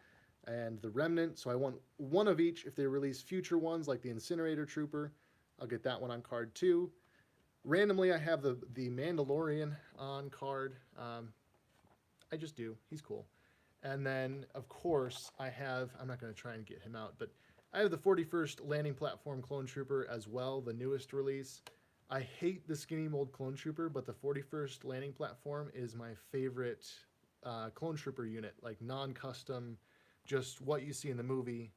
and the Remnant. So I want one of each. If they release future ones, like the Incinerator Trooper, I'll get that one on card too. Randomly, I have the Mandalorian on card. I just do. He's cool. And then, of course, I have... I'm not going to try and get him out, but I have the 41st Landing Platform Clone Trooper as well, the newest release. I hate the Skinny Mold Clone Trooper, but the 41st Landing Platform is my favorite Clone Trooper unit. Like, non-custom, just what you see in the movie.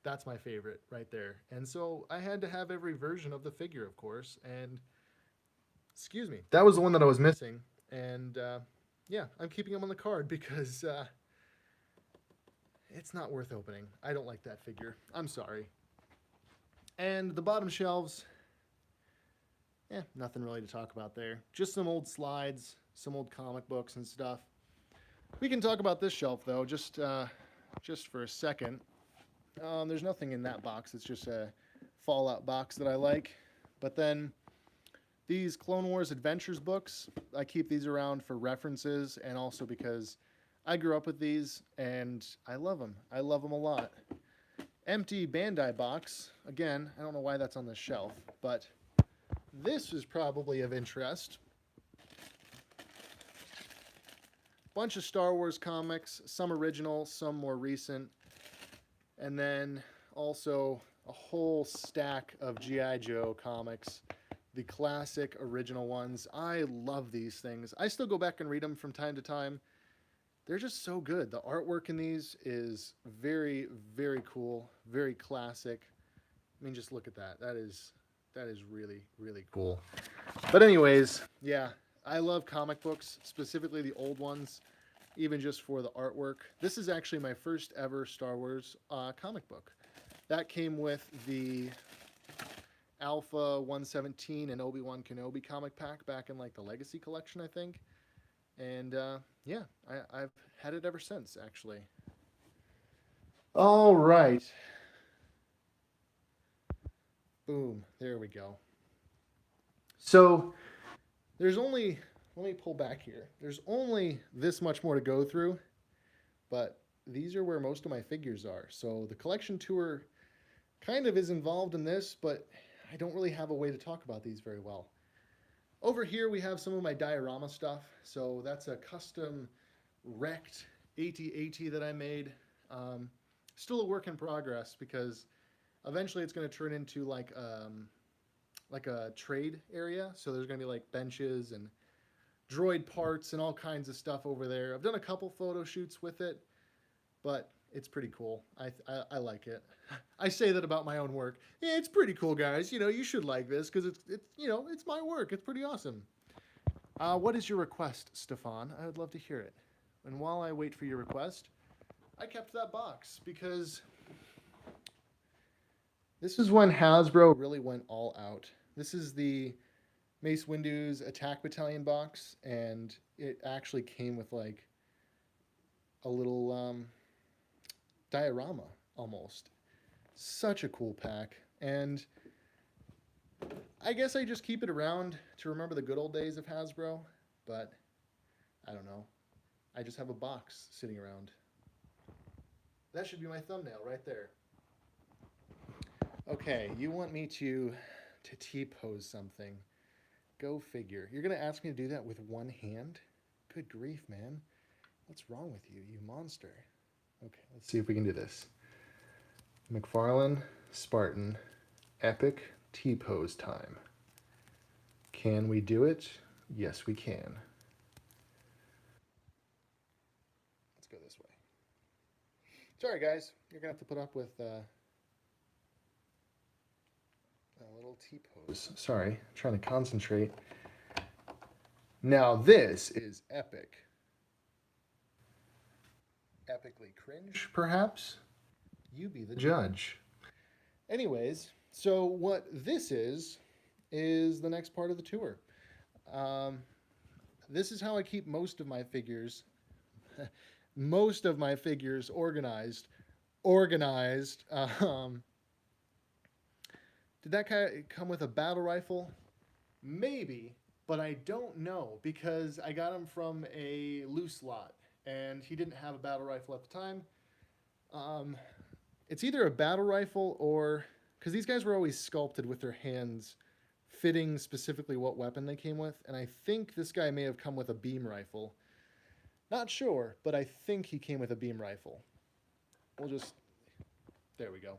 That's my favorite right there. And so I had to have every version of the figure, of course, and... Excuse me. That was the one that I was missing. And, yeah, I'm keeping them on the card because it's not worth opening. I don't like that figure. I'm sorry. And the bottom shelves, nothing really to talk about there. Just some old slides, some old comic books and stuff. We can talk about this shelf, though, just for a second. There's nothing in that box. It's just a Fallout box that I like. But then... these Clone Wars Adventures books, I keep these around for references and also because I grew up with these and I love them. I love them a lot. Empty Bandai box. Again, I don't know why that's on the shelf, but this is probably of interest. Bunch of Star Wars comics, some original, some more recent, and then also a whole stack of G.I. Joe comics. The classic original ones. I love these things. I still go back and read them from time to time. They're just so good. The artwork in these is very, very cool. Very classic. I mean, just look at that. That is really, really cool. But anyways, yeah, I love comic books, specifically the old ones, even just for the artwork. This is actually my first ever Star Wars comic book. That came with the Alpha 117 and Obi-Wan Kenobi comic pack back in like the Legacy collection, I think. And yeah, I've had it ever since, actually. All right. Boom. There we go. So there's only let me pull back here. There's only this much more to go through, but these are where most of my figures are. So the collection tour kind of is involved in this, but I don't really have a way to talk about these very well. Over here we have some of my diorama stuff. So that's a custom wrecked AT-AT that I made. Still a work in progress because eventually it's going to turn into like a trade area. So there's going to be like benches and droid parts and all kinds of stuff over there. I've done a couple photo shoots with it, but it's pretty cool. I like it. I say that about my own work. Yeah, it's pretty cool, guys. You know, you should like this because it's you know, it's my work. It's pretty awesome. What is your request, Stefan? I would love to hear it. And while I wait for your request, I kept that box because this is when Hasbro really went all out. This is the Mace Windu's Attack Battalion box, and it actually came with like a little diorama almost. Such a cool pack, and I guess I just keep it around to remember the good old days of Hasbro, but I don't know. I just have a box sitting around. That should be my thumbnail right there. Okay, you want me to T-pose something. Go figure. You're going to ask me to do that with one hand? Good grief, man. What's wrong with you, you monster? Okay, let's see if we can do this. McFarlane, Spartan, epic T-pose time. Can we do it? Yes, we can. Let's go this way. Sorry, guys. You're going to have to put up with a little T-pose. Sorry, I'm trying to concentrate. Now this is epic. Epically cringe, perhaps? You be the judge. Anyways, so what this is the next part of the tour. This is how I keep most of my figures organized. Did that come with a battle rifle? Maybe, but I don't know because I got him from a loose lot and he didn't have a battle rifle at the time. It's either a battle rifle or, because these guys were always sculpted with their hands fitting specifically what weapon they came with, and I think this guy may have come with a beam rifle. Not sure, but I think he came with a beam rifle. There we go.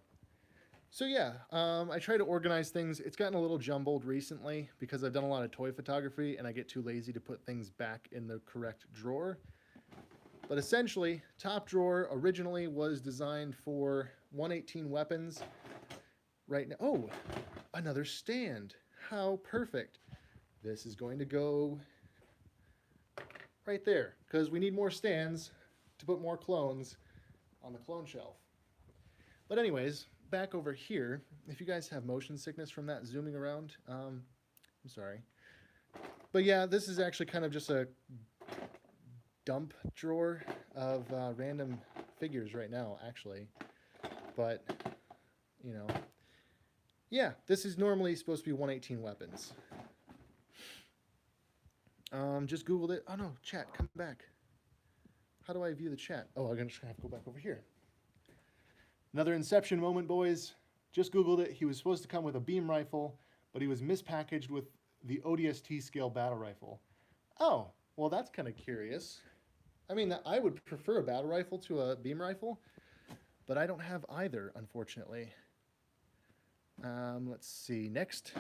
So yeah, I try to organize things. It's gotten a little jumbled recently because I've done a lot of toy photography and I get too lazy to put things back in the correct drawer. But essentially, top drawer originally was designed for 118 weapons. Right now, oh, another stand. How perfect. This is going to go right there because we need more stands to put more clones on the clone shelf. But anyways, back over here, if you guys have motion sickness from that zooming around, I'm sorry. But yeah, this is actually kind of just a dump drawer of random figures right now, actually. But, you know, yeah, this is normally supposed to be 118 weapons. Just Googled it. Oh no, chat, come back. How do I view the chat? Oh, I'm just gonna have to go back over here. Another Inception moment, boys. Just Googled it. He was supposed to come with a beam rifle, but he was mispackaged with the ODST scale battle rifle. Oh, well, that's kind of curious. I mean, I would prefer a battle rifle to a beam rifle, but I don't have either, unfortunately. Let's see. Next.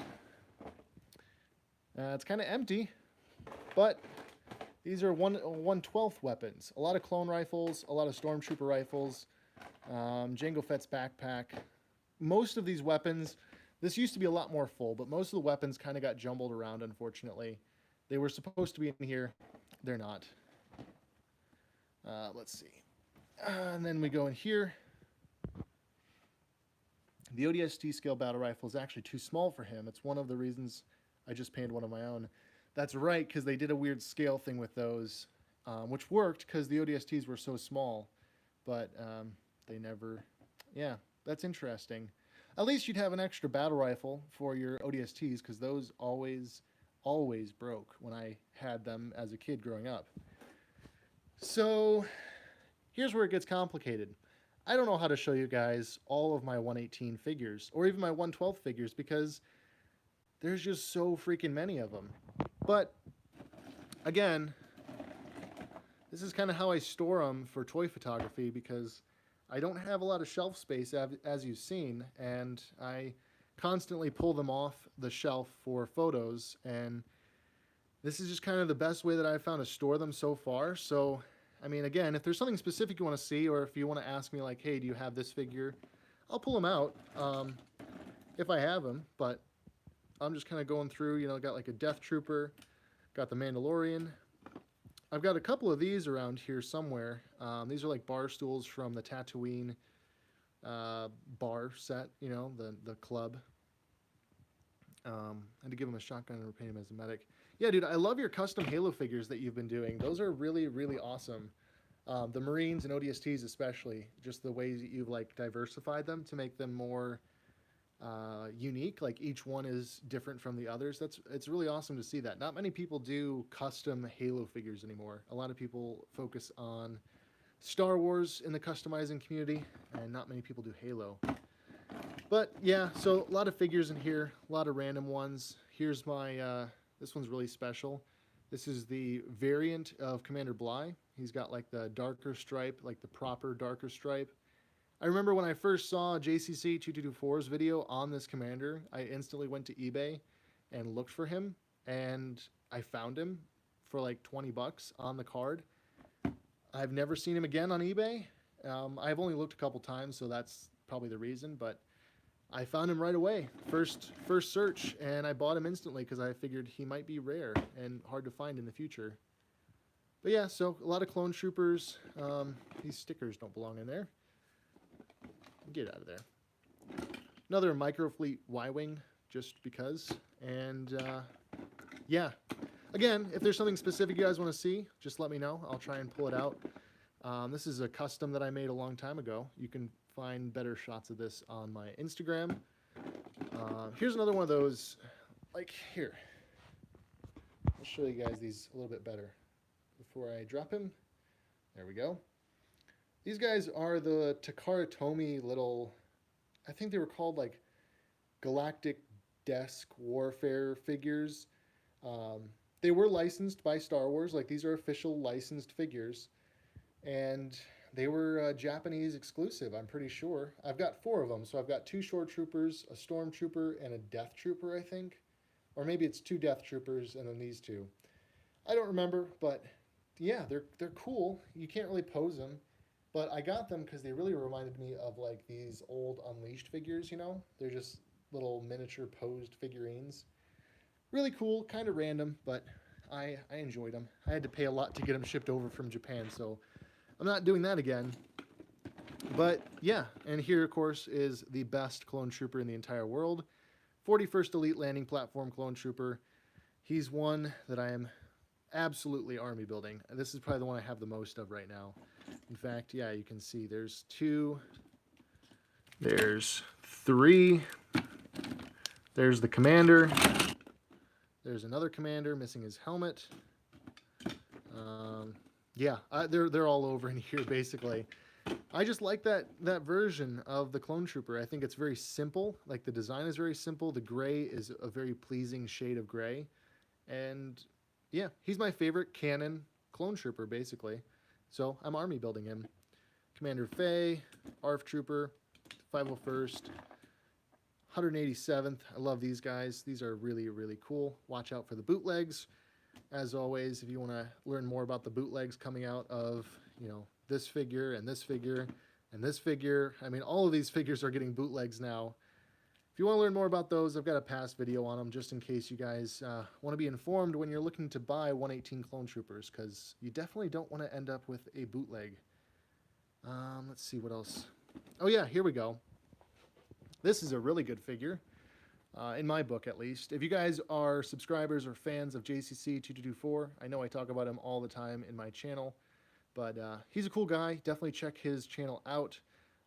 It's kind of empty, but these are 1/12 weapons. A lot of clone rifles, a lot of Stormtrooper rifles, Jango Fett's backpack. Most of these weapons, this used to be a lot more full, but most of the weapons kind of got jumbled around, unfortunately. They were supposed to be in here. They're not. Let's see. And then we go in here. The ODST scale battle rifle is actually too small for him. It's one of the reasons I just painted one of my own. That's right, because they did a weird scale thing with those, which worked because the ODSTs were so small, but they never... Yeah, that's interesting. At least you'd have an extra battle rifle for your ODSTs because those always always broke when I had them as a kid growing up. So here's where it gets complicated. I don't know how to show you guys all of my 118 figures or even my 112 figures because there's just so freaking many of them. But again, this is kind of how I store them for toy photography because I don't have a lot of shelf space as you've seen, and I constantly pull them off the shelf for photos, and this is just kind of the best way that I've found to store them so far. So, I mean, again, if there's something specific you want to see, or if you want to ask me like, hey, do you have this figure? I'll pull them out if I have them, but I'm just kind of going through, you know, got like a Death Trooper, got the Mandalorian. I've got a couple of these around here somewhere. These are like bar stools from the Tatooine bar set, you know, the club. I had to give him a shotgun and repaint him as a medic. Yeah, dude, I love your custom Halo figures that you've been doing. Those are really, really awesome. The Marines and ODSTs especially, just the ways that you've like diversified them to make them more unique. Like each one is different from the others. It's really awesome to see that. Not many people do custom Halo figures anymore. A lot of people focus on Star Wars in the customizing community, and not many people do Halo. But yeah, so a lot of figures in here, a lot of random ones. Here's my, this one's really special. This is the variant of Commander Bly. He's got like the darker stripe, like the proper darker stripe. I remember when I first saw JCC 2224's video on this commander, I instantly went to eBay and looked for him, and I found him for like 20 bucks on the card. I've never seen him again on eBay. I've only looked a couple times, so that's probably the reason, but I found him right away. First search, and I bought him instantly because I figured he might be rare and hard to find in the future. But yeah, so a lot of clone troopers. These stickers don't belong in there. Get out of there. Another Microfleet Y-Wing, just because. And yeah, again, if there's something specific you guys want to see, just let me know. I'll try and pull it out. This is a custom that I made a long time ago. You can find better shots of this on my Instagram. Here's another one of those, like here. I'll show you guys these a little bit better before I drop him. There we go. These guys are the Takara Tomy little, I think they were called like Galactic Desk Warfare figures. They were licensed by Star Wars, like these are official licensed figures. And they were Japanese exclusive, I'm pretty sure. I've got 4 of them, so I've got 2 Shore Troopers, a Stormtrooper, and a Death Trooper, I think. Or maybe it's 2 Death Troopers and then these 2. I don't remember, but yeah, they're cool. You can't really pose them. But I got them because they really reminded me of like these old Unleashed figures, you know? They're just little miniature posed figurines. Really cool, kind of random, but I enjoyed them. I had to pay a lot to get them shipped over from Japan, so I'm not doing that again. But yeah, and here of course is the best clone trooper in the entire world. 41st Elite Landing Platform Clone Trooper. He's one that I am absolutely army building. This is probably the one I have the most of right now. In fact, yeah, you can see there's 2, there's 3, there's the commander, there's another commander missing his helmet. Yeah, they're all over in here basically. I just like that version of the clone trooper. I think it's very simple. Like the design is very simple. The gray is a very pleasing shade of gray, and yeah, he's my favorite canon clone trooper basically. So I'm army building him. Commander Faye, ARF Trooper, 501st, 187th. I love these guys. These are really, really cool. Watch out for the bootlegs. As always, if you want to learn more about the bootlegs coming out of, you know, this figure and this figure and this figure. I mean, all of these figures are getting bootlegs now. If you want to learn more about those, I've got a past video on them just in case you guys want to be informed when you're looking to buy 118 clone troopers, because you definitely don't want to end up with a bootleg. Let's see what else. Oh yeah, here we go. This is a really good figure, in my book at least. If you guys are subscribers or fans of JCC 2224, I know I talk about him all the time in my channel, but he's a cool guy. Definitely check his channel out.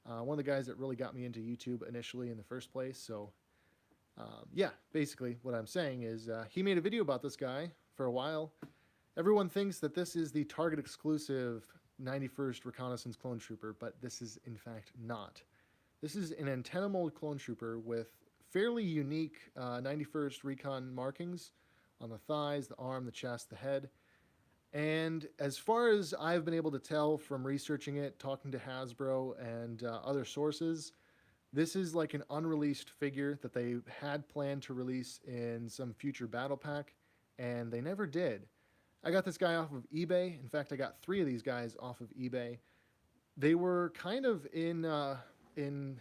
One of the guys that really got me into YouTube initially in the first place. So Yeah, basically what I'm saying is he made a video about this guy for a while. Everyone thinks that this is the Target exclusive 91st Reconnaissance Clone Trooper, but this is in fact not. This is an antenna mold clone trooper with fairly unique 91st Recon markings on the thighs, the arm, the chest, the head. And as far as I've been able to tell from researching it, talking to Hasbro and other sources, this is like an unreleased figure that they had planned to release in some future battle pack, and they never did. I got this guy off of eBay. In fact, I got 3 of these guys off of eBay. They were kind of in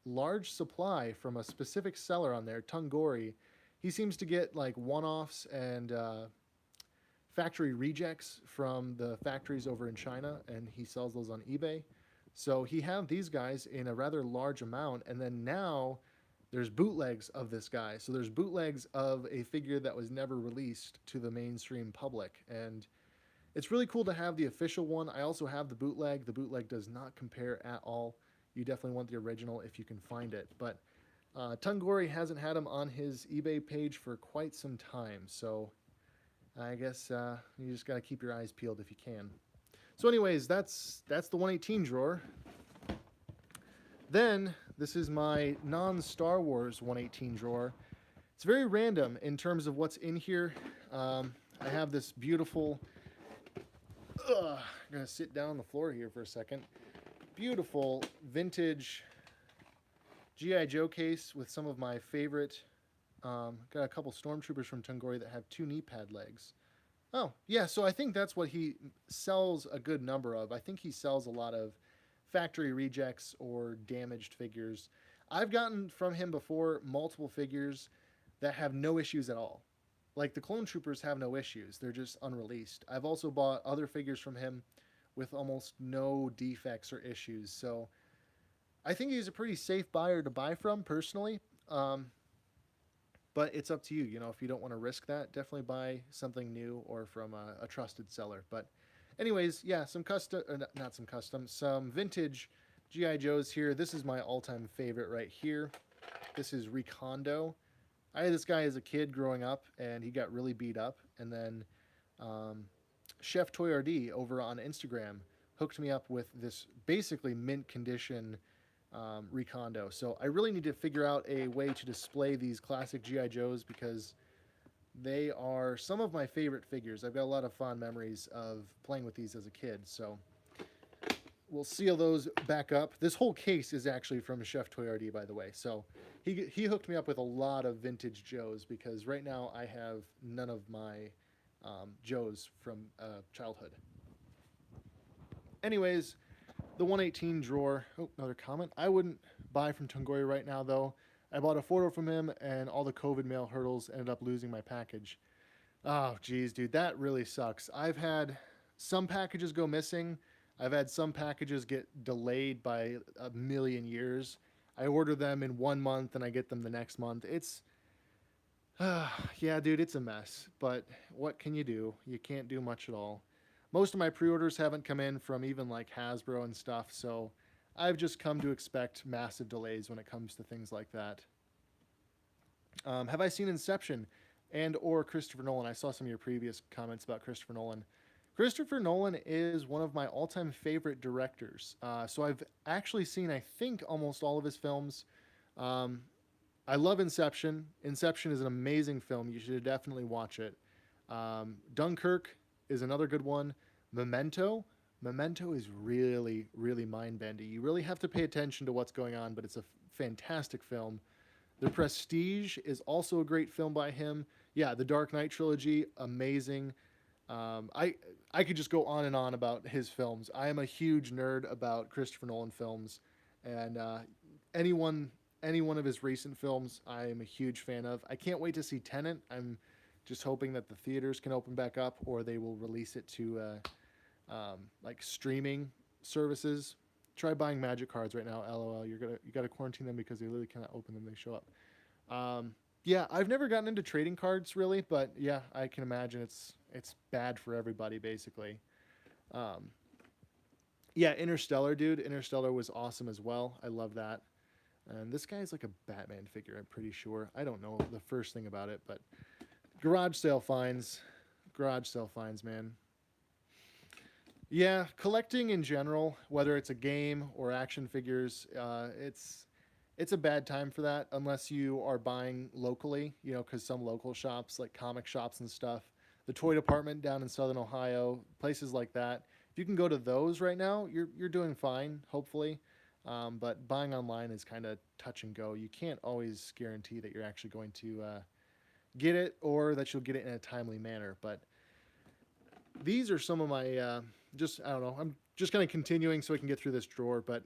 large supply from a specific seller on there, Tungori. He seems to get like one-offs and factory rejects from the factories over in China, and he sells those on eBay. So he had these guys in a rather large amount, and then now there's bootlegs of this guy. So there's bootlegs of a figure that was never released to the mainstream public, and it's really cool to have the official one. I also have the bootleg. The bootleg does not compare at all. You definitely want the original if you can find it. But Tungori hasn't had him on his eBay page for quite some time, so I guess you just got to keep your eyes peeled if you can. So anyways, that's the 118 drawer. Then, this is my non-Star Wars 118 drawer. It's very random in terms of what's in here. I have this beautiful... I'm going to sit down on the floor here for a second. Beautiful vintage G.I. Joe case with some of my favorite... got a couple Stormtroopers from Tungori that have 2 knee pad legs. Oh, yeah, so I think that's what he sells a good number of. I think he sells a lot of factory rejects or damaged figures. I've gotten from him before multiple figures that have no issues at all. Like the Clone Troopers have no issues. They're just unreleased. I've also bought other figures from him with almost no defects or issues. So I think he's a pretty safe buyer to buy from, personally. But it's up to you. You know, if you don't want to risk that, definitely buy something new or from a trusted seller. But anyways, yeah, some vintage G.I. Joes here. This is my all-time favorite right here. This is Recondo. I had this guy as a kid growing up, and he got really beat up. And then Chef Toyardee over on Instagram hooked me up with this basically mint condition Recondo. So I really need to figure out a way to display these classic G.I. Joes because they are some of my favorite figures. I've got a lot of fond memories of playing with these as a kid. So we'll seal those back up. This whole case is actually from Chef Toyardee, by the way. So he hooked me up with a lot of vintage Joes because right now I have none of my Joes from childhood. Anyways, the 118 drawer. Oh, another comment. I wouldn't buy from Tungori right now, though. I bought a photo from him, and all the COVID mail hurdles ended up losing my package. Oh, geez, dude, that really sucks. I've had some packages go missing. I've had some packages get delayed by a million years. I order them in 1 month, and I get them the next month. It's... yeah, dude, it's a mess. But what can you do? You can't do much at all. Most of my pre-orders haven't come in from even like Hasbro and stuff, so I've just come to expect massive delays when it comes to things like that. Have I seen Inception and or Christopher Nolan? I saw some of your previous comments about Christopher Nolan. Christopher Nolan is one of my all-time favorite directors. So I've actually seen, I think, almost all of his films. I love Inception. Inception is an amazing film. You should definitely watch it. Dunkirk is another good one. Memento is really, really mind-bending. You really have to pay attention to what's going on, but it's a fantastic film. The Prestige is also a great film by him. Yeah, the Dark Knight trilogy, amazing. I could just go on and on about his films. I am a huge nerd about Christopher Nolan films, and any one of his recent films I am a huge fan of. I can't wait to see Tenet. I'm just hoping that the theaters can open back up, or they will release it to like streaming services. Try buying Magic cards right now. LOL. You gotta quarantine them because they literally cannot open them. They show up. Yeah, I've never gotten into trading cards really, but yeah, I can imagine it's bad for everybody basically. Yeah, Interstellar, dude. Interstellar was awesome as well. I love that. And this guy's like a Batman figure, I'm pretty sure. I don't know the first thing about it, but garage sale finds. Garage sale finds, man. Yeah, collecting in general, whether it's a game or action figures, it's a bad time for that unless you are buying locally, you know, because some local shops, like comic shops and stuff, the toy department down in Southern Ohio, places like that. If you can go to those right now, you're doing fine, hopefully. But buying online is kind of touch and go. You can't always guarantee that you're actually going to get it or that you'll get it in a timely manner. But these are some of my I don't know. I'm just kind of continuing so I can get through this drawer. But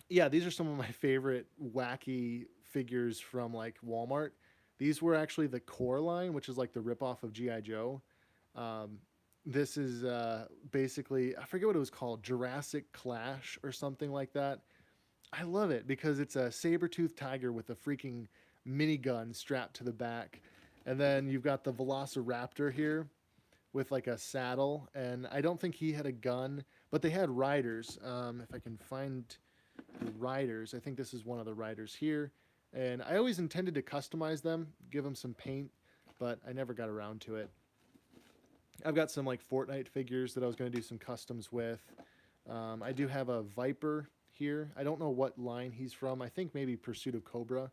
yeah, these are some of my favorite wacky figures from like Walmart. These were actually the core line, which is like the ripoff of G.I. Joe. This is basically, I forget what it was called, Jurassic Clash or something like that. I love it because it's a saber-toothed tiger with a freaking minigun strapped to the back. And then you've got the Velociraptor here with like a saddle. And I don't think he had a gun, but they had riders. If I can find the riders, I think this is one of the riders here. And I always intended to customize them, give them some paint, but I never got around to it. I've got some like Fortnite figures that I was going to do some customs with. I do have a Viper here. I don't know what line he's from. I think maybe Pursuit of Cobra.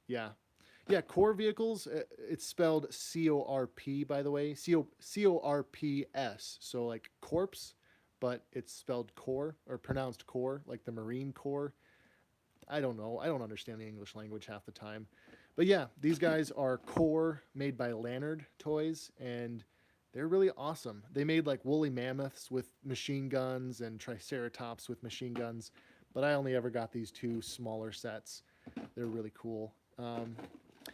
Yeah. Yeah, core vehicles, it's spelled C-O-R-P, by the way. C-O-R-P-S. So like corpse, but it's spelled core, or pronounced core, like the Marine Corps. I don't know. I don't understand the English language half the time. But yeah, these guys are core made by Lannard Toys, and they're really awesome. They made like woolly mammoths with machine guns and triceratops with machine guns, but I only ever got these two smaller sets. They're really cool.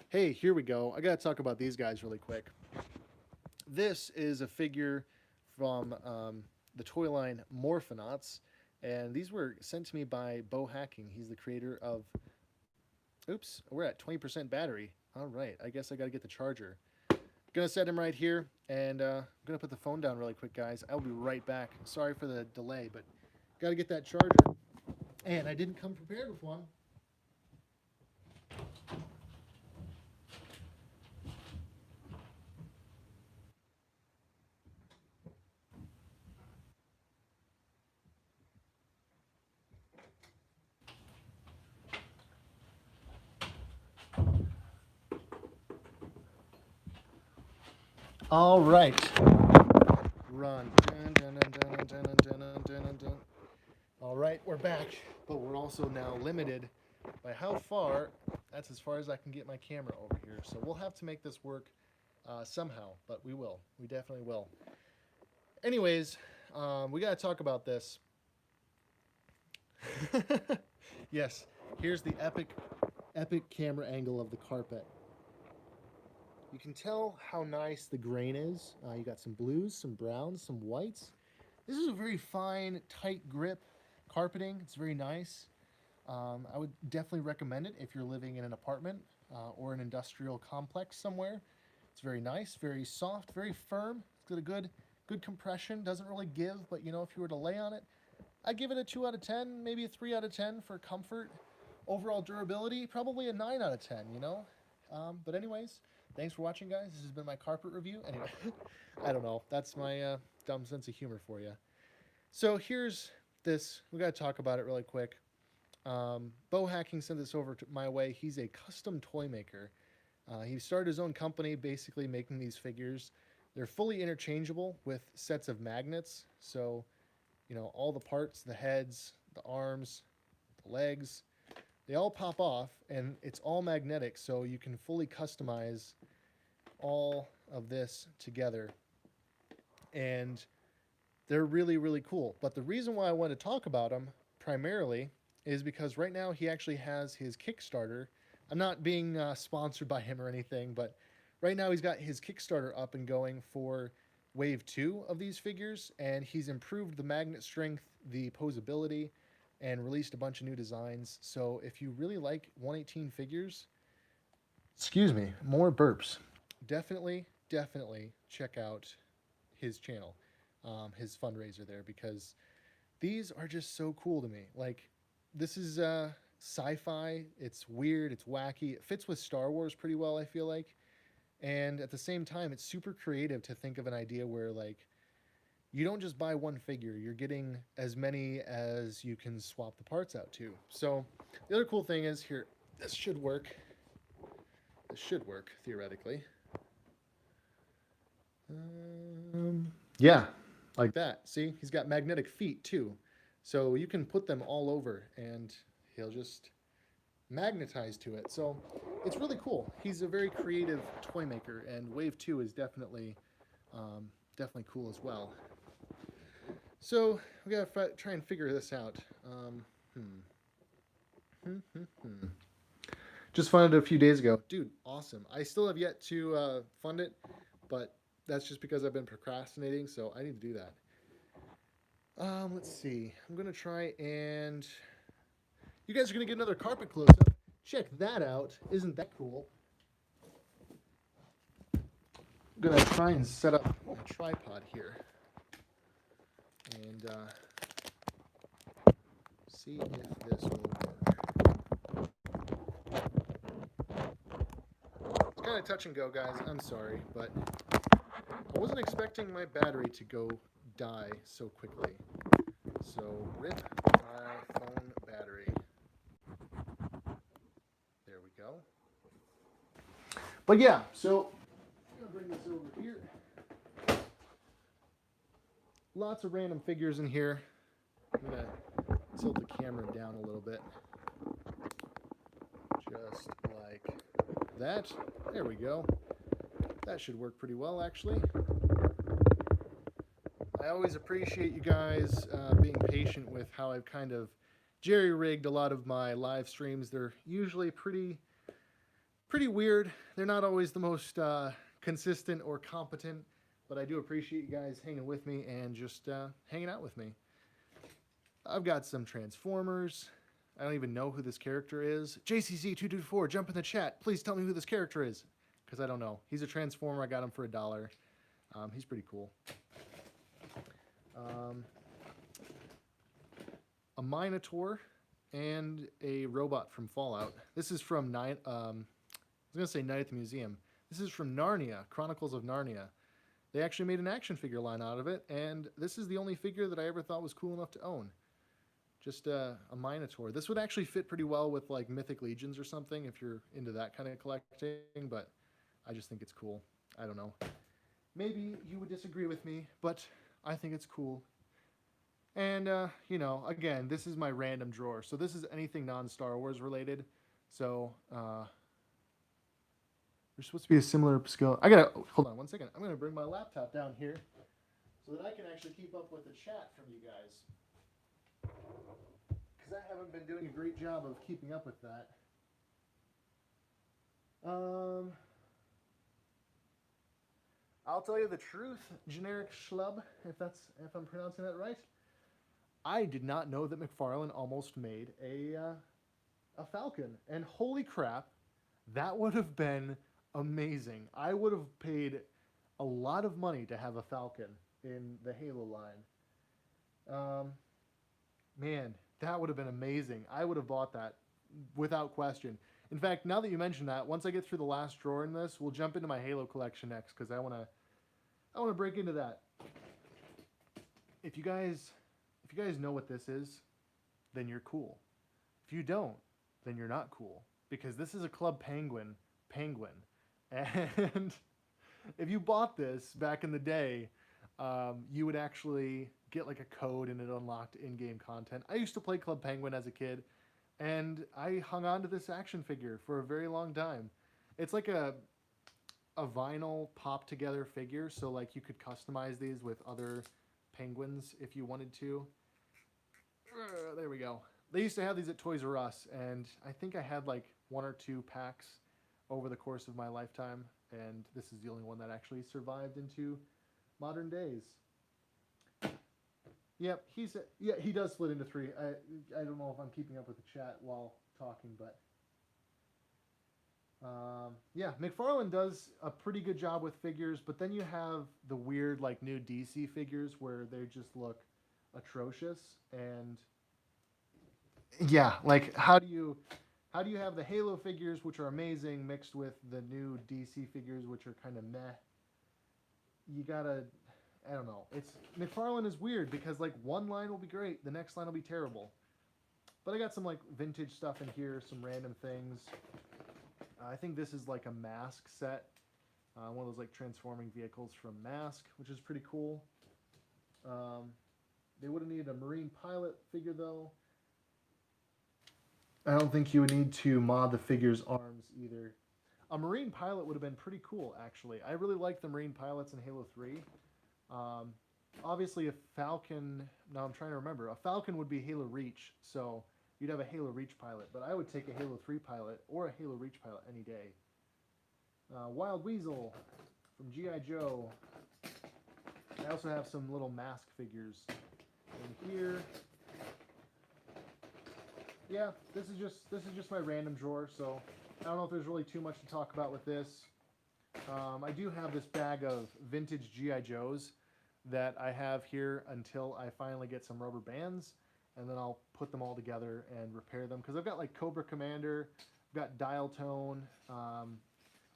Hey, here we go. I got to talk about these guys really quick. This is a figure from the toy line Morphonauts, and these were sent to me by Bo Hacking. He's the creator of... Oops, we're at 20% battery. All right, I guess I got to get the charger. Gonna set him right here, and I'm gonna put the phone down really quick, guys. I'll be right back. Sorry for the delay, but got to get that charger. And I didn't come prepared with one. All right. Run. All right, we're back, but we're also now limited by how far. That's as far as I can get my camera over here. So we'll have to make this work somehow, but we will. We definitely will. Anyways, we got to talk about this. Yes, here's the epic camera angle of the carpet. You can tell how nice the grain is. You got some blues, some browns, some whites. This is a very fine, tight grip carpeting. It's very nice. I would definitely recommend it if you're living in an apartment or an industrial complex somewhere. It's very nice, very soft, very firm. It's got a good compression. Doesn't really give, but you know, if you were to lay on it, I'd give it a 2 out of 10, maybe a 3 out of 10 for comfort. Overall durability, probably a 9 out of 10, you know? But anyways, thanks for watching, guys. This has been my carpet review. Anyway, I don't know. That's my dumb sense of humor for you. So here's this. We got to talk about it really quick. Bo Hacking sent this over to my way. He's a custom toy maker. He started his own company basically making these figures. They're fully interchangeable with sets of magnets. So, you know, all the parts, the heads, the arms, the legs, they all pop off, and it's all magnetic, so you can fully customize all of this together. And they're really, really cool. But the reason why I want to talk about them primarily is because right now he actually has his Kickstarter. I'm not being sponsored by him or anything, but right now he's got his Kickstarter up and going for Wave 2 of these figures, and he's improved the magnet strength, the posability, and released a bunch of new designs. So if you really like 118 figures, excuse me, more burps, definitely check out his channel, his fundraiser there, because these are just so cool to me. Like, this is sci-fi. It's weird. It's wacky. It fits with Star Wars pretty well, I feel like. And at the same time, it's super creative to think of an idea where like you don't just buy one figure, you're getting as many as you can swap the parts out to. So the other cool thing is here, this should work. This should work theoretically. Yeah, like that. See, he's got magnetic feet too. So you can put them all over and he'll just magnetize to it. So it's really cool. He's a very creative toy maker, and Wave 2 is definitely cool as well. So we gotta try and figure this out. Just funded it a few days ago. Dude, awesome. I still have yet to fund it, but that's just because I've been procrastinating, so I need to do that. Let's see. I'm going to try and... You guys are going to get another carpet close-up. Check that out. Isn't that cool? I'm going to try and set up a tripod here. And see if this will work. It's kind of touch and go, guys. I'm sorry, but I wasn't expecting my battery to die so quickly. So, rip my phone battery. There we go. But yeah, so I'm going to bring this over here. Lots of random figures in here. I'm going to tilt the camera down a little bit. Just like that. There we go. That should work pretty well, actually. I always appreciate you guys being patient with how I've kind of jerry-rigged a lot of my live streams. They're usually pretty weird. They're not always the most consistent or competent, but I do appreciate you guys hanging with me and just hanging out with me. I've got some Transformers. I don't even know who this character is. JCC224, jump in the chat. Please tell me who this character is, because I don't know. He's a Transformer. I got him for $1. He's pretty cool. A Minotaur and a robot from Fallout. This is from I was going to say Night at the Museum. This is from Narnia, Chronicles of Narnia. They actually made an action figure line out of it, and this is the only figure that I ever thought was cool enough to own. Just a Minotaur. This would actually fit pretty well with like Mythic Legions or something if you're into that kind of collecting, but I just think it's cool. I don't know. Maybe you would disagree with me, but I think it's cool. And, you know, again, this is my random drawer. So this is anything non-Star Wars related. So, there's supposed to be a similar skill. Hold on one second. I'm going to bring my laptop down here so that I can actually keep up with the chat from you guys. Because I haven't been doing a great job of keeping up with that. I'll tell you the truth, generic schlub, if I'm pronouncing that right. I did not know that McFarlane almost made a Falcon, and holy crap, that would have been amazing. I would have paid a lot of money to have a Falcon in the Halo line. Man, that would have been amazing. I would have bought that without question. In fact, now that you mention that, once I get through the last drawer in this, we'll jump into my Halo collection next, because I want to break into that. If you guys know what this is, then you're cool. If you don't, then you're not cool, because this is a Club Penguin. And if you bought this back in the day, you would actually get like a code and it unlocked in-game content. I used to play Club Penguin as a kid, and I hung on to this action figure for a very long time. It's like a vinyl pop-together figure, so like you could customize these with other penguins if you wanted to. There we go. They used to have these at Toys R Us, and I think I had like 1 or 2 packs over the course of my lifetime, and this is the only one that actually survived into modern days. Yep, he does split into 3. I don't know if I'm keeping up with the chat while talking, but yeah, McFarlane does a pretty good job with figures, but then you have the weird like new DC figures where they just look atrocious, and yeah, like how do you have the Halo figures, which are amazing, mixed with the new DC figures, which are kind of meh? You gotta, I don't know. It's McFarlane is weird because like one line will be great, the next line will be terrible. But I got some like vintage stuff in here, some random things. I think this is like a Mask set, one of those like transforming vehicles from Mask, which is pretty cool. Um, they would have needed a Marine pilot figure though. I don't think you would need to mod the figure's arms either. A Marine pilot would have been pretty cool, actually. I really like the Marine pilots in Halo 3. Um, Obviously, a Falcon. Now I'm trying to remember. A Falcon would be Halo Reach, so you'd have a Halo Reach pilot. But I would take a Halo 3 pilot or a Halo Reach pilot any day. Wild Weasel from G.I. Joe. I also have some little Mask figures in here. Yeah, this is just my random drawer, so I don't know if there's really too much to talk about with this. I do have this bag of vintage G.I. Joes that I have here until I finally get some rubber bands, and then I'll put them all together and repair them. Because I've got like Cobra Commander, I've got Dial Tone,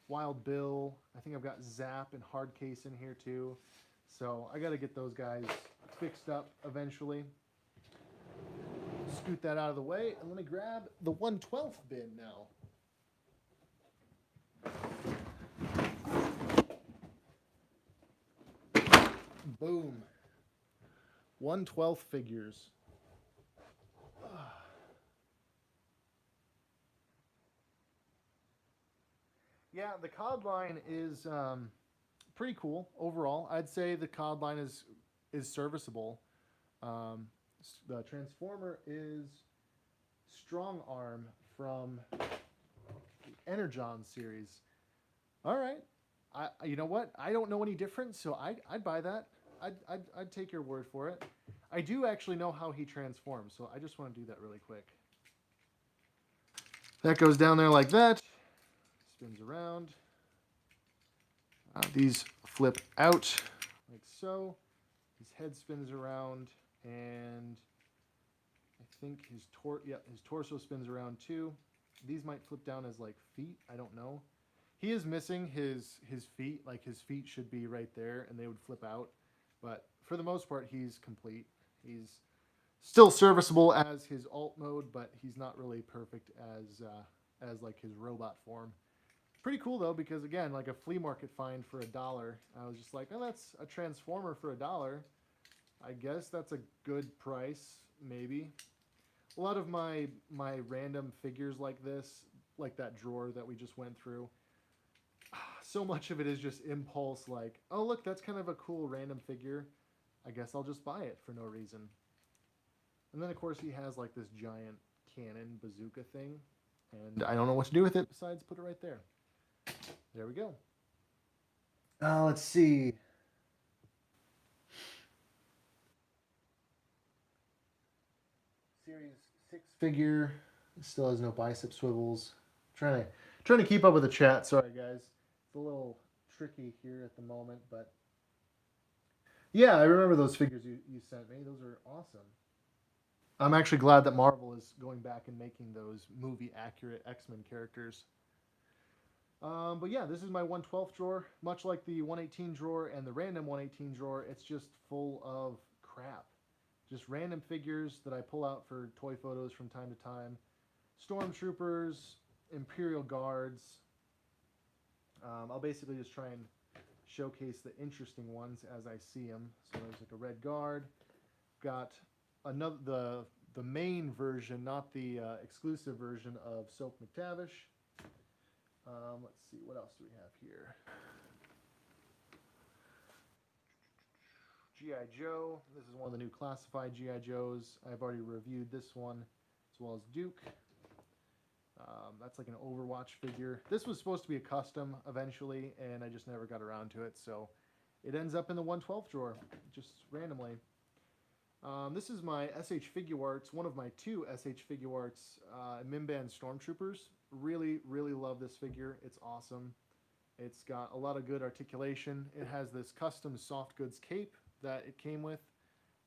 Wild Bill, I think I've got Zap and Hardcase in here too. So I got to get those guys fixed up eventually. Scoot that out of the way, and let me grab the 1/12 bin now. Boom. 1/12 figures. Yeah, the COD line is pretty cool overall. I'd say the COD line is serviceable. Um, the Transformer is Strong Arm from the Energon series. All right, you know what? I don't know any different, so I'd buy that. I'd take your word for it. I do actually know how he transforms, so I just want to do that really quick. That goes down there like that. Spins around. These flip out like so. His head spins around, and I think his torso spins around too. These might flip down as like feet. I don't know. He is missing his feet. Like his feet should be right there, and they would flip out. But for the most part, he's complete. He's still serviceable as his alt mode, but he's not really perfect as like his robot form. Pretty cool though, because again, like a flea market find for $1, I was just like, oh, that's a Transformer for $1. I guess that's a good price, maybe. A lot of my random figures like this, like that drawer that we just went through, so much of it is just impulse, like, oh look, that's kind of a cool random figure. I guess I'll just buy it for no reason. And then of course he has like this giant cannon bazooka thing, and I don't know what to do with it besides put it right there. There we go. Let's see. Series 6 figure. Still has no bicep swivels. Trying to keep up with the chat. Sorry, guys. It's a little tricky here at the moment, but yeah, I remember those figures you sent me. Those are awesome. I'm actually glad that Marvel is going back and making those movie accurate X-Men characters. But yeah, this is my 1/12 drawer. Much like the 118 drawer and the random 118 drawer, it's just full of crap. Just random figures that I pull out for toy photos from time to time. Stormtroopers, Imperial guards. I'll basically just try and showcase the interesting ones as I see them. So there's like a red guard. Got another the main version, not the exclusive version of Soap McTavish. Let's see, what else do we have here? G.I. Joe. This is one of the new classified G.I. Joes. I've already reviewed this one, as well as Duke. That's like an Overwatch figure. This was supposed to be a custom eventually, and I just never got around to it, so it ends up in the 1/12 drawer, just randomly. This is my SH Figure Arts, one of my 2 SH Figure Arts Minban Stormtroopers. Really, really love this figure. It's awesome. It's got a lot of good articulation. It has this custom soft goods cape that it came with.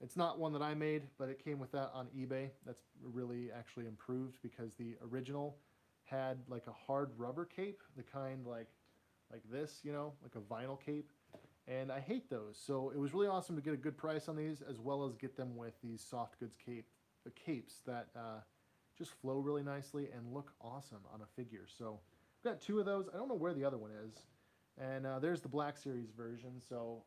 It's not one that I made, but it came with that on eBay. That's really actually improved because the original had like a hard rubber cape, the kind like this, you know, like a vinyl cape. And I hate those. So it was really awesome to get a good price on these, as well as get them with these soft goods capes that just flow really nicely and look awesome on a figure. So I've got 2 of those. I don't know where the other one is. And there's the Black Series version. So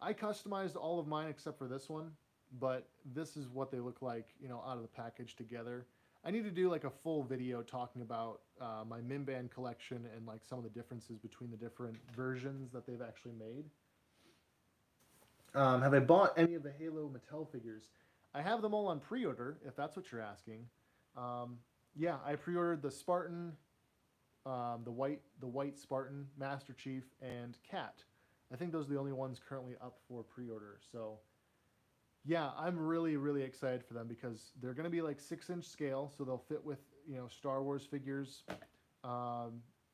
I customized all of mine except for this one, but this is what they look like, you know, out of the package together. I need to do like a full video talking about my Minban collection and like some of the differences between the different versions that they've actually made. Have I bought any of the Halo Mattel figures? I have them all on pre-order, if that's what you're asking. Yeah, I pre-ordered the Spartan, the white Spartan, Master Chief, and Cat. I think those are the only ones currently up for pre-order. So yeah, I'm really, really excited for them because they're going to be like 6-inch scale, so they'll fit with, you know, Star Wars figures.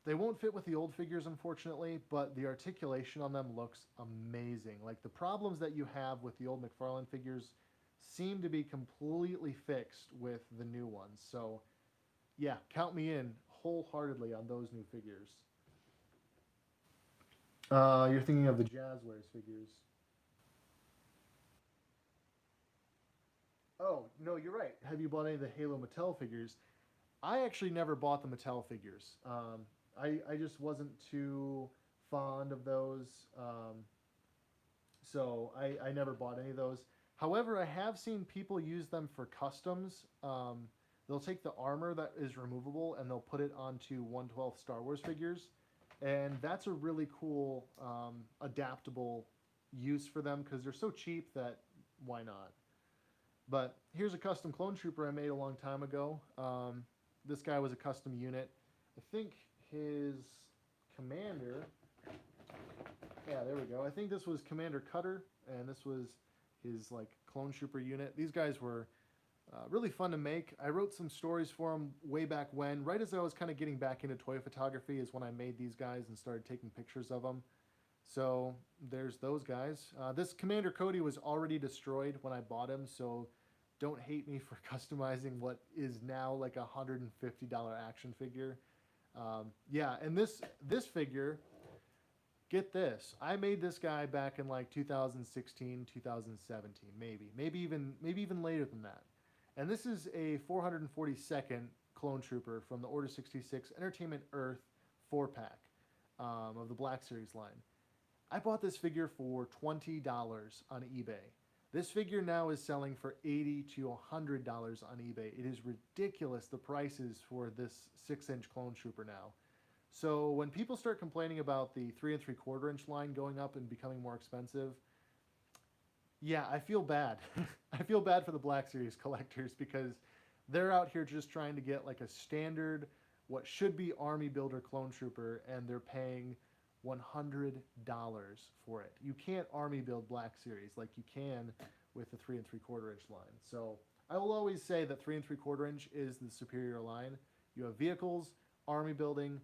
They won't fit with the old figures, unfortunately, but the articulation on them looks amazing. Like the problems that you have with the old McFarlane figures seem to be completely fixed with the new ones. So yeah, count me in wholeheartedly on those new figures. You're thinking of the Jazzwares figures. Oh, no, you're right. Have you bought any of the Halo Mattel figures? I actually never bought the Mattel figures. I just wasn't too fond of those. So I never bought any of those. However, I have seen people use them for customs. They'll take the armor that is removable and they'll put it onto 1/12 Star Wars figures. And that's a really cool adaptable use for them because they're so cheap that why not? But here's a custom clone trooper I made a long time ago. This guy was a custom unit. I think his commander, yeah, there we go. I think this was Commander Cutter, and this was his like clone trooper unit. These guys were really fun to make. I wrote some stories for them way back when. Right as I was kind of getting back into toy photography is when I made these guys and started taking pictures of them. So there's those guys. This Commander Cody was already destroyed when I bought him, so don't hate me for customizing what is now like a $150 action figure. Yeah, and this figure, get this, I made this guy back in like 2016, 2017, maybe even later than that. And this is a 442nd clone trooper from the Order 66 Entertainment Earth 4-pack of the Black Series line. I bought this figure for $20 on eBay. This figure now is selling for $80 to $100 on eBay. It is ridiculous the prices for this 6-inch clone trooper now. So when people start complaining about the 3 3/4-inch line going up and becoming more expensive, yeah, I feel bad. I feel bad for the Black Series collectors because they're out here just trying to get like a standard, what should be Army Builder clone trooper, and they're paying $100 for it. You can't Army build Black Series like you can with the 3 3/4-inch line. So I will always say that 3 3/4-inch is the superior line. You have vehicles, Army building,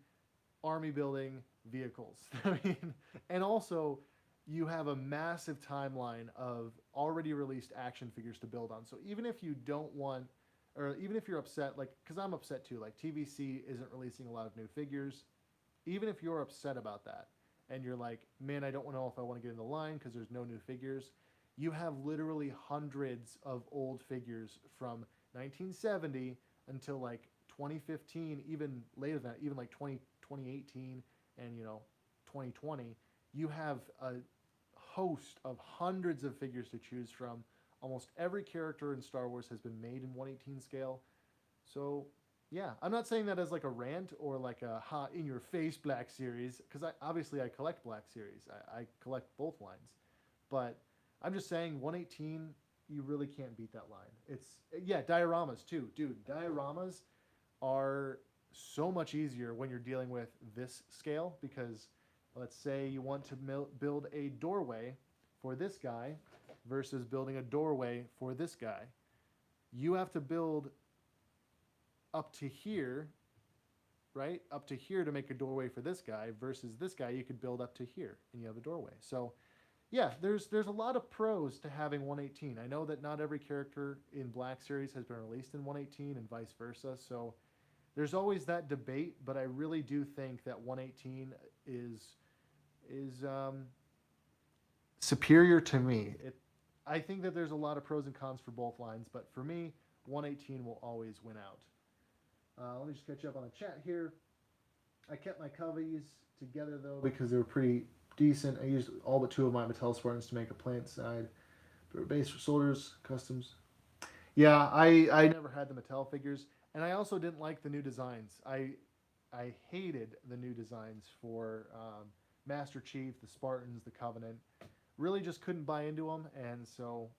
vehicles. I mean, and also you have a massive timeline of already released action figures to build on. So even if you don't want, or even if you're upset, like, because I'm upset too, like TVC isn't releasing a lot of new figures. Even if you're upset about that and you're like, man, I don't know if I want to get in the line because there's no new figures, you have literally hundreds of old figures from 1970 until like 2015, even later than that, even like 2018 and, you know, 2020. You have a host of hundreds of figures to choose from. Almost every character in Star Wars has been made in 1/18 scale. So yeah, I'm not saying that as like a rant or like a hot in your face Black Series, because I collect Black Series. I collect both lines. But I'm just saying 1/18, you really can't beat that line. It's, yeah, dioramas too. Dude, dioramas are so much easier when you're dealing with this scale, because let's say you want to build a doorway for this guy versus building a doorway for this guy. You have to build up to here, right? Up to here to make a doorway for this guy versus this guy, you could build up to here and you have a doorway. So yeah, there's a lot of pros to having 118. I know that not every character in Black Series has been released in 118 and vice versa, so there's always that debate, but I really do think that 118 is superior to me. I think that there's a lot of pros and cons for both lines, but for me, 118 will always win out. Let me just catch up on the chat here. I kept my coveys together though because they were pretty decent. I used all but two of my Mattel Spartans to make a plant side. For base for soldiers, customs. Yeah, I never had the Mattel figures, and I also didn't like the new designs. I hated the new designs for Master Chief, the Spartans, the Covenant. Really just couldn't buy into them, and so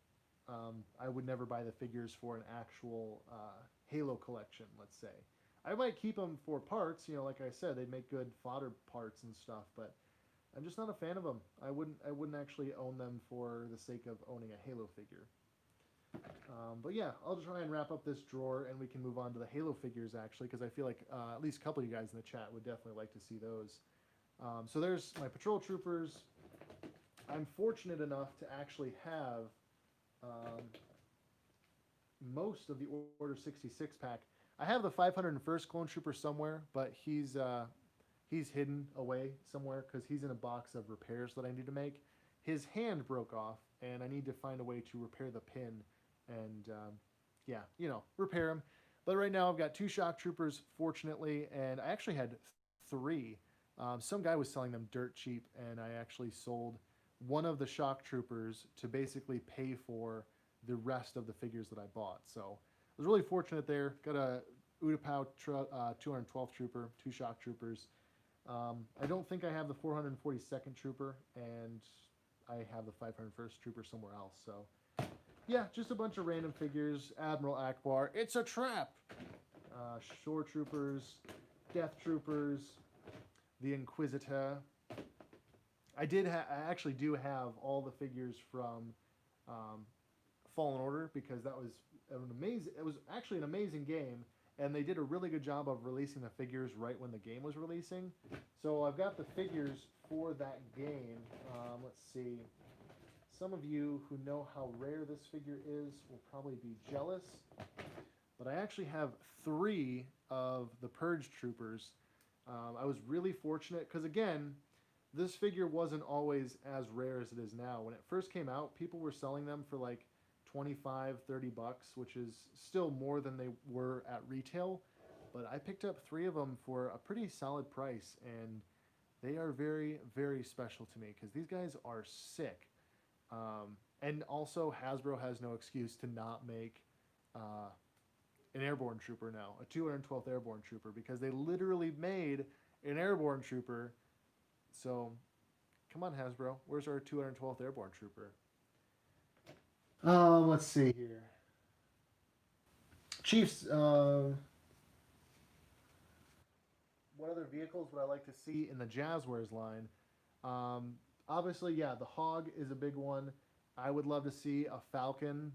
I would never buy the figures for an actual Halo collection, let's say. I might keep them for parts, like I said, they make good fodder parts and stuff, but I'm just not a fan of them. I wouldn't actually own them for the sake of owning a Halo figure. But yeah, I'll try and wrap up this drawer, and we can move on to the Halo figures, actually, because I feel like at least a couple of you guys in the chat would definitely like to see those. So there's my Patrol Troopers. I'm fortunate enough to actually have most of the Order 66 pack. I have the 501st Clone Trooper somewhere, but he's hidden away somewhere because he's in a box of repairs that I need to make. His hand broke off, and I need to find a way to repair the pin and, repair him. But right now I've got two Shock Troopers, fortunately, and I actually had three. Some guy was selling them dirt cheap, and I actually sold one of the Shock Troopers to basically pay for the rest of the figures that I bought. So I was really fortunate there. Got a Utapau 212th Trooper, two Shock Troopers. I don't think I have the 442nd Trooper, and I have the 501st Trooper somewhere else. So, yeah, just a bunch of random figures. Admiral Akbar, it's a trap! Shore Troopers, Death Troopers, the Inquisitor. I actually do have all the figures from Fallen Order because that was it was actually an amazing game, and they did a really good job of releasing the figures right when the game was releasing. So I've got the figures for that game. Let's see. Some of you who know how rare this figure is will probably be jealous, but I actually have three of the Purge Troopers. I was really fortunate because, again, this figure wasn't always as rare as it is now. When it first came out, people were selling them for like 25, 30 bucks, which is still more than they were at retail. But I picked up three of them for a pretty solid price, and they are very, very special to me because these guys are sick. And also, Hasbro has no excuse to not make an Airborne Trooper now, a 212th Airborne Trooper, because they literally made an Airborne Trooper. So, come on, Hasbro. Where's our 212th Airborne Trooper? Let's see here. Chiefs, what other vehicles would I like to see in the Jazzwares line? Obviously, yeah, the Hog is a big one. I would love to see a Falcon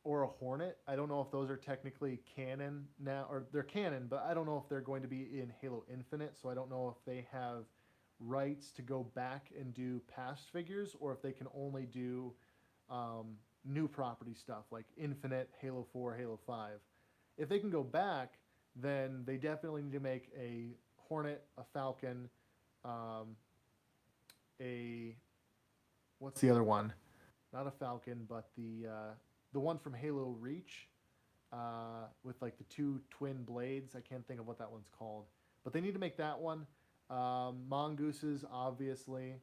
or a Hornet. I don't know if those are technically canon now, or they're canon, but I don't know if they're going to be in Halo Infinite, so I don't know if they have rights to go back and do past figures, or if they can only do new property stuff like Infinite, Halo 4, Halo 5. If they can go back, then they definitely need to make a Hornet, a Falcon, what's the other one? Not a Falcon, but the one from Halo Reach with like the two twin blades. I can't think of what that one's called, but they need to make that one. Mongooses, obviously.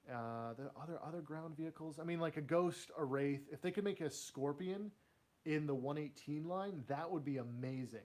The other ground vehicles. I mean, like a Ghost, a Wraith. If they could make a Scorpion in the 118 line, that would be amazing.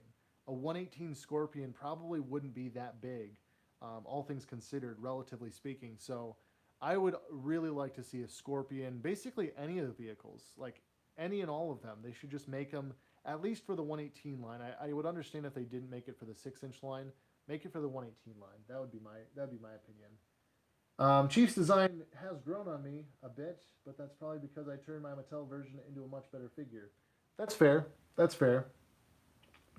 A 118 Scorpion probably wouldn't be that big, all things considered, relatively speaking. So I would really like to see a Scorpion, basically any of the vehicles, like any and all of them. They should just make them, at least for the 118 line. I would understand if they didn't make it for the 6-inch line. Make it for the 118 line. That would be my opinion. Chief's design has grown on me a bit, but that's probably because I turned my Mattel version into a much better figure. That's fair. That's fair.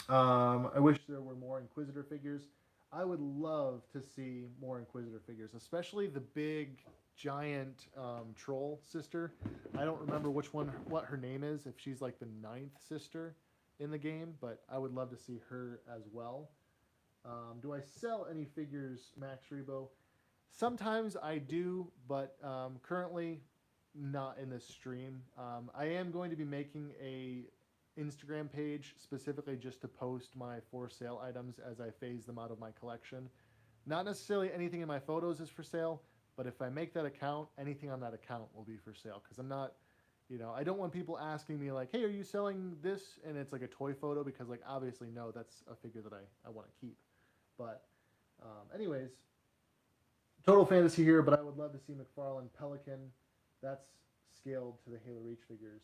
I wish there were more Inquisitor figures. I would love to see more Inquisitor figures, especially the big giant troll sister. I don't remember what her name is, if she's like the 9th sister in the game, but I would love to see her as well. Do I sell any figures, Max Rebo? Sometimes I do, but currently not in this stream. I am going to be making a Instagram page specifically just to post my for sale items as I phase them out of my collection. Not necessarily anything in my photos is for sale, but if I make that account, anything on that account will be for sale, because I'm not, I don't want people asking me like, hey, are you selling this? And it's like a toy photo, because like obviously no, that's a figure that I want to keep. But anyways, total fantasy here, but I would love to see McFarlane Pelican. That's scaled to the Halo Reach figures.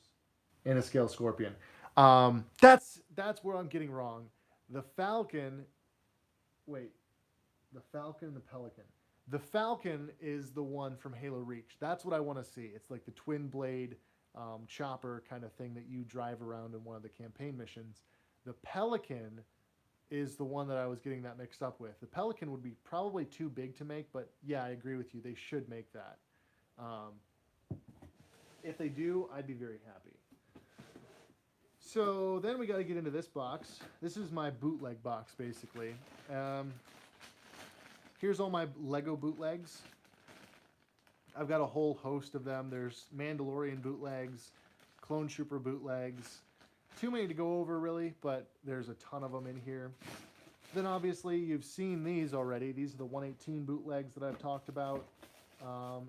And a scale Scorpion. That's where I'm getting wrong. The Falcon, the Falcon and the Pelican. The Falcon is the one from Halo Reach. That's what I want to see. It's like the twin blade chopper kind of thing that you drive around in one of the campaign missions. The Pelican is the one that I was getting that mixed up with. The Pelican would be probably too big to make, but yeah, I agree with you. They should make that. If they do, I'd be very happy. So then we got to get into this box. This is my bootleg box, basically. Here's all my Lego bootlegs. I've got a whole host of them. There's Mandalorian bootlegs, Clone Trooper bootlegs. Too many to go over, really, but there's a ton of them in here. Then, obviously, you've seen these already. These are the 118 bootlegs that I've talked about.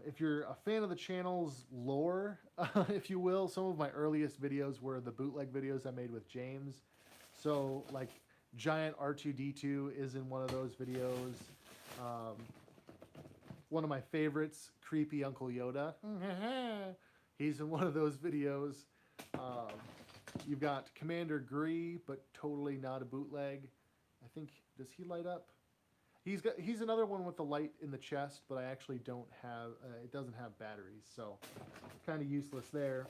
If you're a fan of the channel's lore, if you will, some of my earliest videos were the bootleg videos I made with James. So, like, Giant R2-D2 is in one of those videos. One of my favorites, Creepy Uncle Yoda. He's in one of those videos. You've got Commander Gree, but totally not a bootleg. I think, does he light up? He's another one with the light in the chest, but I actually don't have, it doesn't have batteries, so kind of useless there.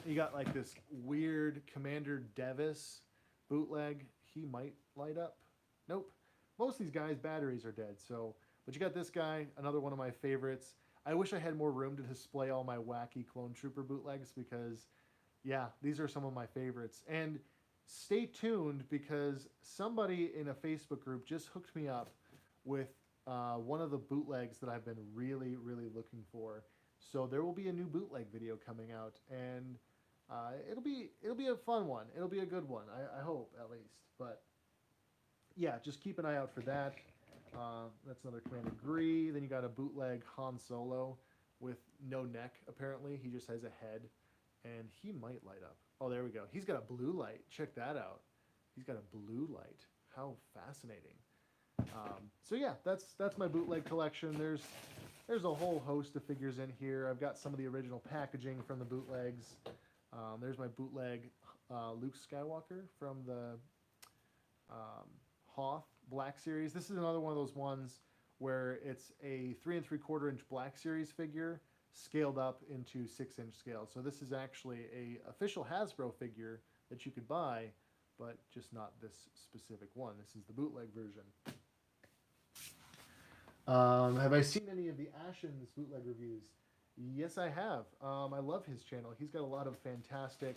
You got like this weird Commander Devis bootleg. He might light up. Nope. Most of these guys' batteries are dead, so, but you got this guy, another one of my favorites. I wish I had more room to display all my wacky Clone Trooper bootlegs, because, yeah, these are some of my favorites. And stay tuned, because somebody in a Facebook group just hooked me up with one of the bootlegs that I've been really, really looking for. So there will be a new bootleg video coming out, and it'll be a fun one. It'll be a good one, I hope, at least. But yeah, just keep an eye out for that. That's another Commander Gree. Then you got a bootleg Han Solo with no neck, apparently. He just has a head, and he might light up. Oh, there we go. He's got a blue light. Check that out. He's got a blue light. How fascinating. So yeah, that's my bootleg collection. There's a whole host of figures in here. I've got some of the original packaging from the bootlegs. There's my bootleg Luke Skywalker from the Hoth Black Series. This is another one of those ones where it's a 3 3/4 inch Black Series figure scaled up into 6-inch scale. So this is actually a official Hasbro figure that you could buy, but just not this specific one. This is the bootleg version. Have I seen any of the Ashen's bootleg reviews? Yes, I have. I love his channel. He's got a lot of fantastic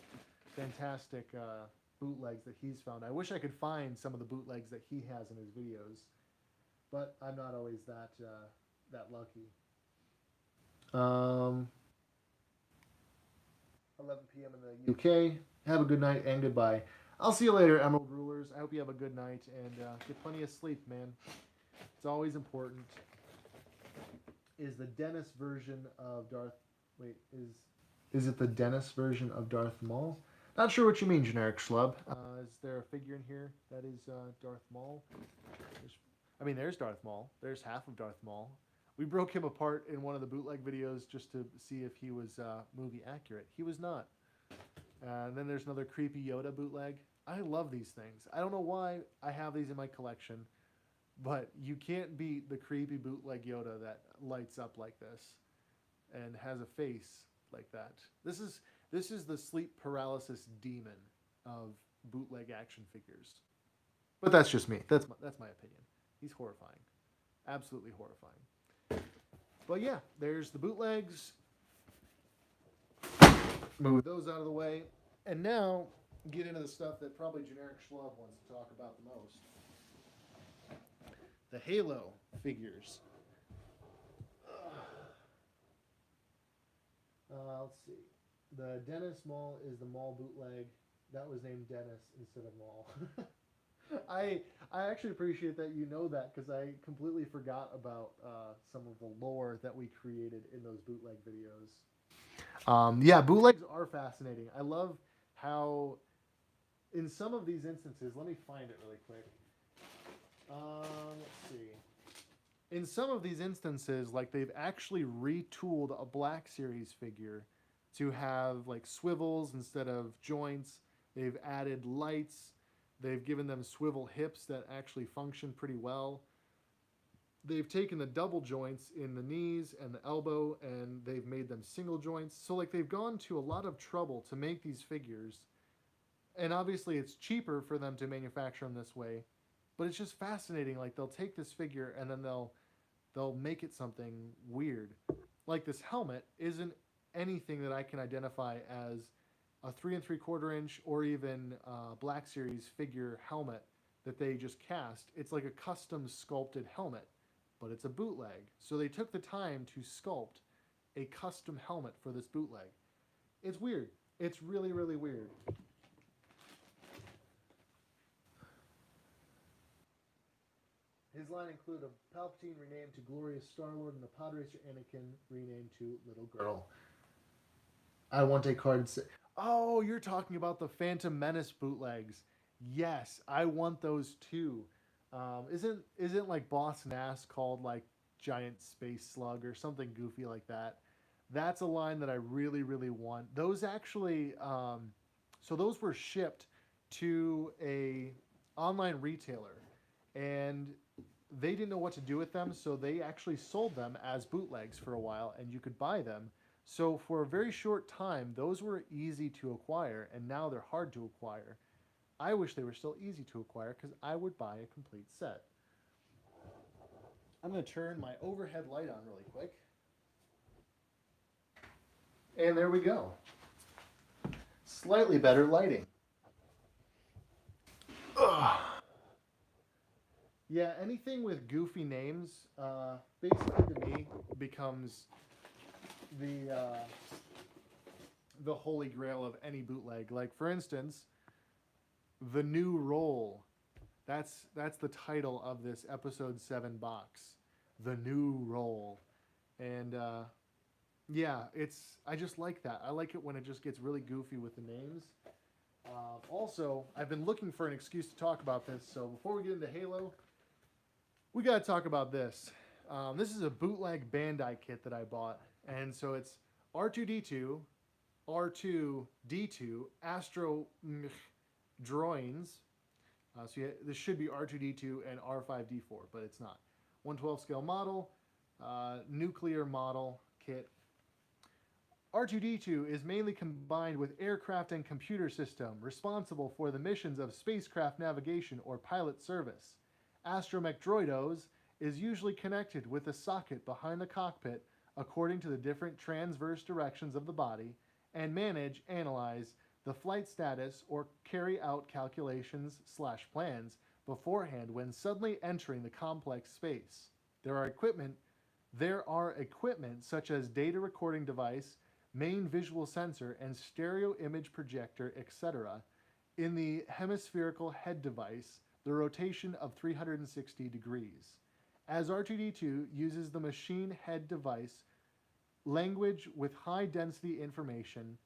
bootlegs that he's found. I wish I could find some of the bootlegs that he has in his videos, but I'm not always that lucky. 11 p.m. in the UK. Have a good night and goodbye. I'll see you later, Emerald Rulers. I hope you have a good night and get plenty of sleep, man. It's always important. Is the Dennis version of Darth... Wait, is it the Dennis version of Darth Maul? Not sure what you mean, generic schlub. Is there a figure in here that is Darth Maul? There's Darth Maul. There's half of Darth Maul. We broke him apart in one of the bootleg videos just to see if he was movie accurate. He was not. And then there's another creepy Yoda bootleg. I love these things. I don't know why I have these in my collection, but you can't beat the creepy bootleg Yoda that lights up like this and has a face like that. This is the sleep paralysis demon of bootleg action figures. But that's just me. That's my opinion. He's horrifying. Absolutely horrifying. But yeah, there's the bootlegs. Move those out of the way. And now, get into the stuff that probably generic schlub wants to talk about the most. The Halo figures. Let's see. The Dennis Maul is the Maul bootleg. That was named Dennis instead of Maul. I actually appreciate that you know that, because I completely forgot about some of the lore that we created in those bootleg videos. Yeah, bootlegs are fascinating. I love how in some of these instances, let me find it really quick. Let's see. In some of these instances, like they've actually retooled a Black Series figure to have like swivels instead of joints. They've added lights. They've given them swivel hips that actually function pretty well. They've taken the double joints in the knees and the elbow and they've made them single joints. So like they've gone to a lot of trouble to make these figures. And obviously it's cheaper for them to manufacture them this way. But it's just fascinating. Like they'll take this figure and then they'll make it something weird. Like this helmet isn't anything that I can identify as a 3 3/4 inch or even Black Series figure helmet that they just cast. It's like a custom sculpted helmet, but it's a bootleg. So they took the time to sculpt a custom helmet for this bootleg. It's weird. It's really, really weird. His line included a Palpatine renamed to Glorious Star-Lord and a Podracer Anakin renamed to Little Girl. I want a card. Oh, you're talking about the Phantom Menace bootlegs. Yes, I want those too. Isn't like Boss Nass called like Giant Space Slug or something goofy like that? That's a line that I really, really want. Those actually, so those were shipped to a online retailer, and they didn't know what to do with them, so they actually sold them as bootlegs for a while, and you could buy them. So for a very short time, those were easy to acquire, and now they're hard to acquire. I wish they were still easy to acquire, because I would buy a complete set. I'm going to turn my overhead light on really quick. And there we go. Slightly better lighting. Ugh. Yeah, anything with goofy names, basically to me, becomes the holy grail of any bootleg. Like, for instance, The New Role. That's the title of this episode 7 box. The New Role. And, yeah, I just like that. I like it when it just gets really goofy with the names. Also, I've been looking for an excuse to talk about this, so before we get into Halo, we got to talk about this. This is a bootleg Bandai kit that I bought, and so it's R2-D2, R2-D2, Astro Droids. This should be R2-D2 and R5-D4, but it's not. 112 scale model, nuclear model kit. R2-D2 is mainly combined with aircraft and computer system, responsible for the missions of spacecraft navigation or pilot service. Astromech Droidos is usually connected with a socket behind the cockpit according to the different transverse directions of the body, and manage, analyze the flight status or carry out calculations/plans beforehand when suddenly entering the complex space. There are equipment such as data recording device, main visual sensor, and stereo image projector, etc. In the hemispherical head device, the rotation of 360 degrees. As R2-D2 uses the machine head device, language with high density information,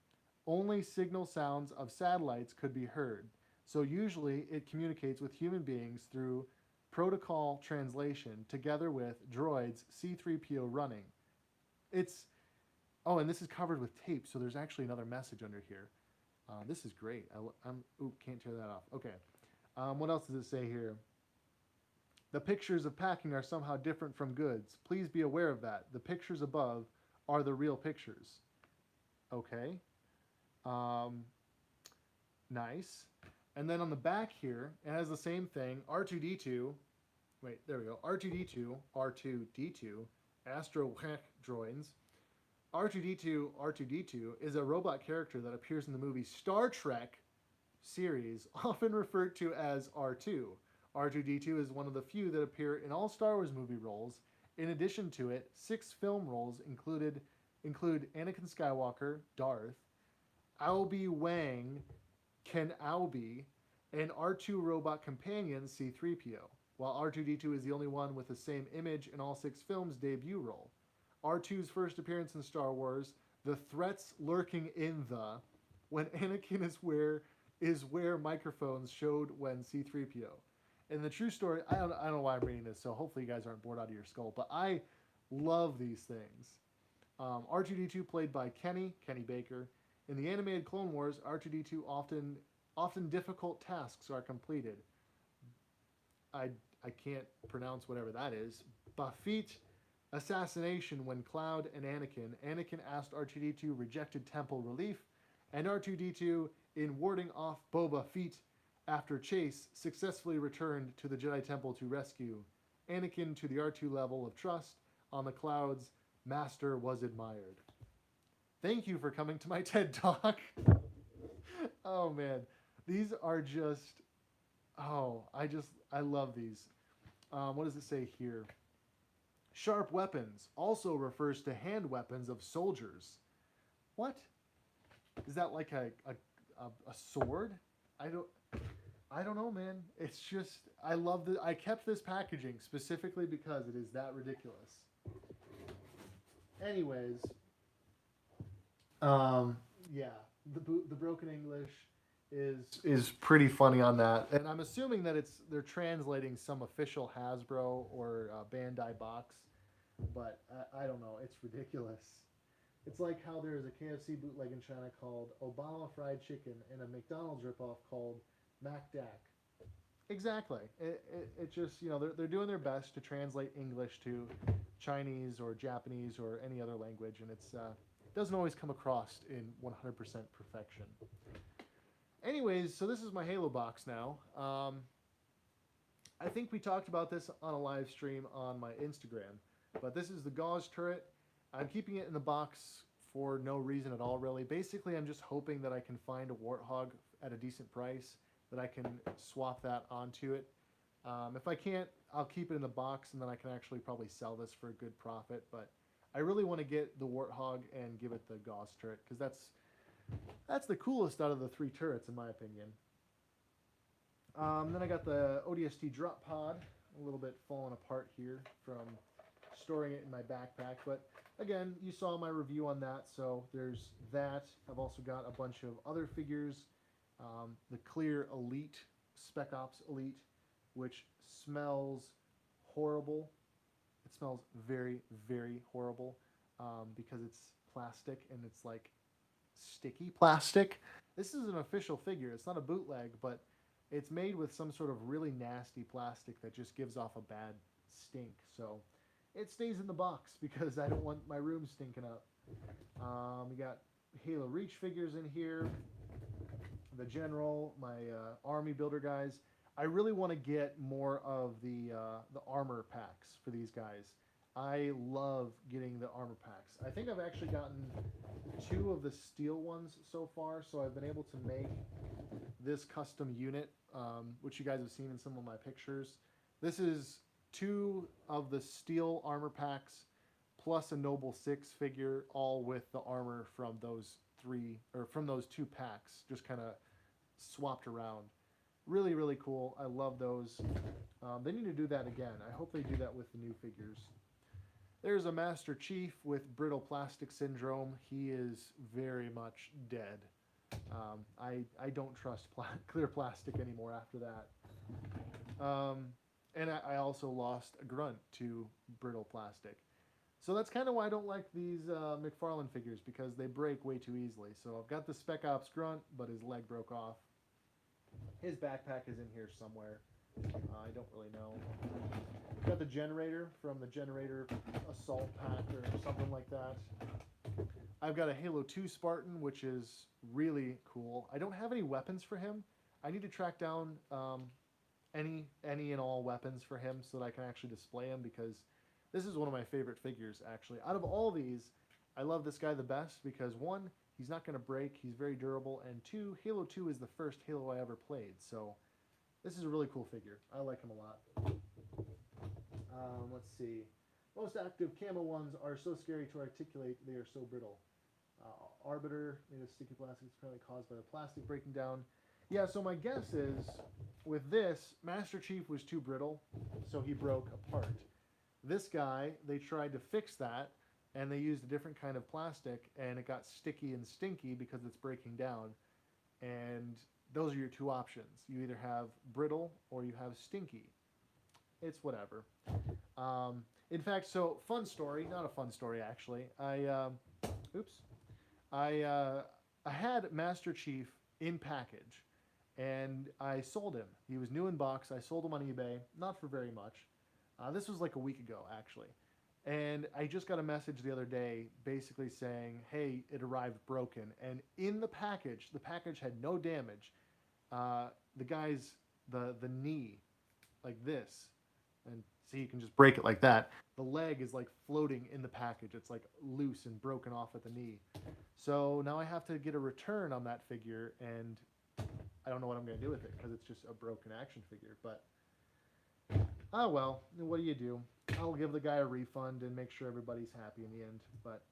only signal sounds of satellites could be heard. So usually it communicates with human beings through protocol translation together with droids C-3PO running. Oh, and this is covered with tape, so there's actually another message under here. This is great. Can't tear that off. Okay. What else does it say here? The pictures of packing are somehow different from goods. Please be aware of that. The pictures above are the real pictures. Okay. Nice. And then on the back here, it has the same thing. R2-D2. Wait, there we go. R2-D2, R2-D2, Astro droids. R2D2 is a robot character that appears in the movie Star Trek series, often referred to as R2. R2D2 is one of the few that appear in all Star Wars movie roles. In addition to it, 6 film roles include Anakin Skywalker, Darth, Albie Wang, Ken Albie, and R2 robot companion C-3PO, while R2D2 is the only one with the same image in all 6 films' debut role. R2's first appearance in Star Wars, the threats lurking in the, when Anakin is where microphones showed when C-3PO. And the true story, I don't know why I'm reading this, so hopefully you guys aren't bored out of your skull, but I love these things. R2D2 played by Kenny Baker. In the animated Clone Wars, R2D2 often difficult tasks are completed. I can't pronounce whatever that is. Bafit assassination when Cloud and Anakin asked R2D2 rejected temple relief, and R2D2 in warding off Boba Fett after Chase successfully returned to the Jedi Temple to rescue Anakin to the R2 level of trust on the Cloud's master was admired. Thank you for coming to my TED Talk. Oh man, these are just, I love these. What does it say here? Sharp weapons also refers to hand weapons of soldiers. What? Is that like a sword? I don't know, man. It's just, I love the. I kept this packaging specifically because it is that ridiculous. Anyways, yeah, the broken English is pretty funny on that, and I'm assuming that they're translating some official Hasbro or Bandai box, but I don't know. It's ridiculous. It's like how there's a KFC bootleg in China called Obama Fried Chicken and a McDonald's ripoff called MacDac. Exactly. It just, they're doing their best to translate English to Chinese or Japanese or any other language, and it doesn't always come across in 100% perfection. Anyways, so this is my Halo box now. I think we talked about this on a live stream on my Instagram, but this is the Gauze turret. I'm keeping it in the box for no reason at all, really. Basically, I'm just hoping that I can find a Warthog at a decent price, that I can swap that onto it. If I can't, I'll keep it in the box, and then I can actually probably sell this for a good profit. But I really want to get the Warthog and give it the Gauze turret, because that's the coolest out of the 3 turrets, in my opinion. Then I got the Odst Drop Pod, a little bit falling apart here from storing it in my backpack. But again, you saw my review on that, so there's that. I've also got a bunch of other figures. The Clear Elite, Spec Ops Elite, which smells horrible. It smells very, very horrible because it's plastic and it's like sticky plastic. This is an official figure. It's not a bootleg, but it's made with some sort of really nasty plastic that just gives off a bad stink. So it stays in the box because I don't want my room stinking up. We got Halo Reach figures in here. The General, my army builder guys. I really want to get more of the armor packs for these guys. I love getting the armor packs. I think I've actually gotten 2 of the steel ones so far, so I've been able to make this custom unit, which you guys have seen in some of my pictures. This is 2 of the steel armor packs plus a Noble 6 figure, all with the armor from those 2 packs, just kind of swapped around. Really, really cool. I love those. They need to do that again. I hope they do that with the new figures. There's a Master Chief with brittle plastic syndrome. He is very much dead. I don't trust clear plastic anymore after that. And I also lost a Grunt to brittle plastic. So that's kind of why I don't like these McFarlane figures, because they break way too easily. So I've got the Spec Ops Grunt, but his leg broke off. His backpack is in here somewhere. I don't really know. Got the Generator from the Generator Assault Pack or something like that. I've got a Halo 2 Spartan, which is really cool. I don't have any weapons for him. I need to track down any and all weapons for him so that I can actually display him, because This is one of my favorite figures, actually. Out of all these, I love this guy the best because, one, he's not going to break, he's very durable, and two, Halo 2 is the first Halo I ever played, so this is a really cool figure. I like him a lot. Let's see. Most active camo ones are so scary to articulate, they are so brittle. Arbiter made of sticky plastic is apparently caused by the plastic breaking down. Yeah, so my guess is, with this, Master Chief was too brittle, so he broke apart. This guy, they tried to fix that, and they used a different kind of plastic, and it got sticky and stinky because it's breaking down. And those are your two options. You either have brittle or you have stinky. It's whatever. In fact, so fun story, not a fun story actually. I had Master Chief in package, and I sold him. He was new in box. I sold him on eBay, not for very much. This was like a week ago, actually. And I just got a message the other day basically saying, hey, it arrived broken. And in the package had no damage. The guy's, the knee, like this, and see, you can just break it like that. The leg is like floating in the package. It's like loose and broken off at the knee. So now I have to get a return on that figure, and I don't know what I'm going to do with it because it's just a broken action figure. But, oh well, what do you do? I'll give the guy a refund and make sure everybody's happy in the end. But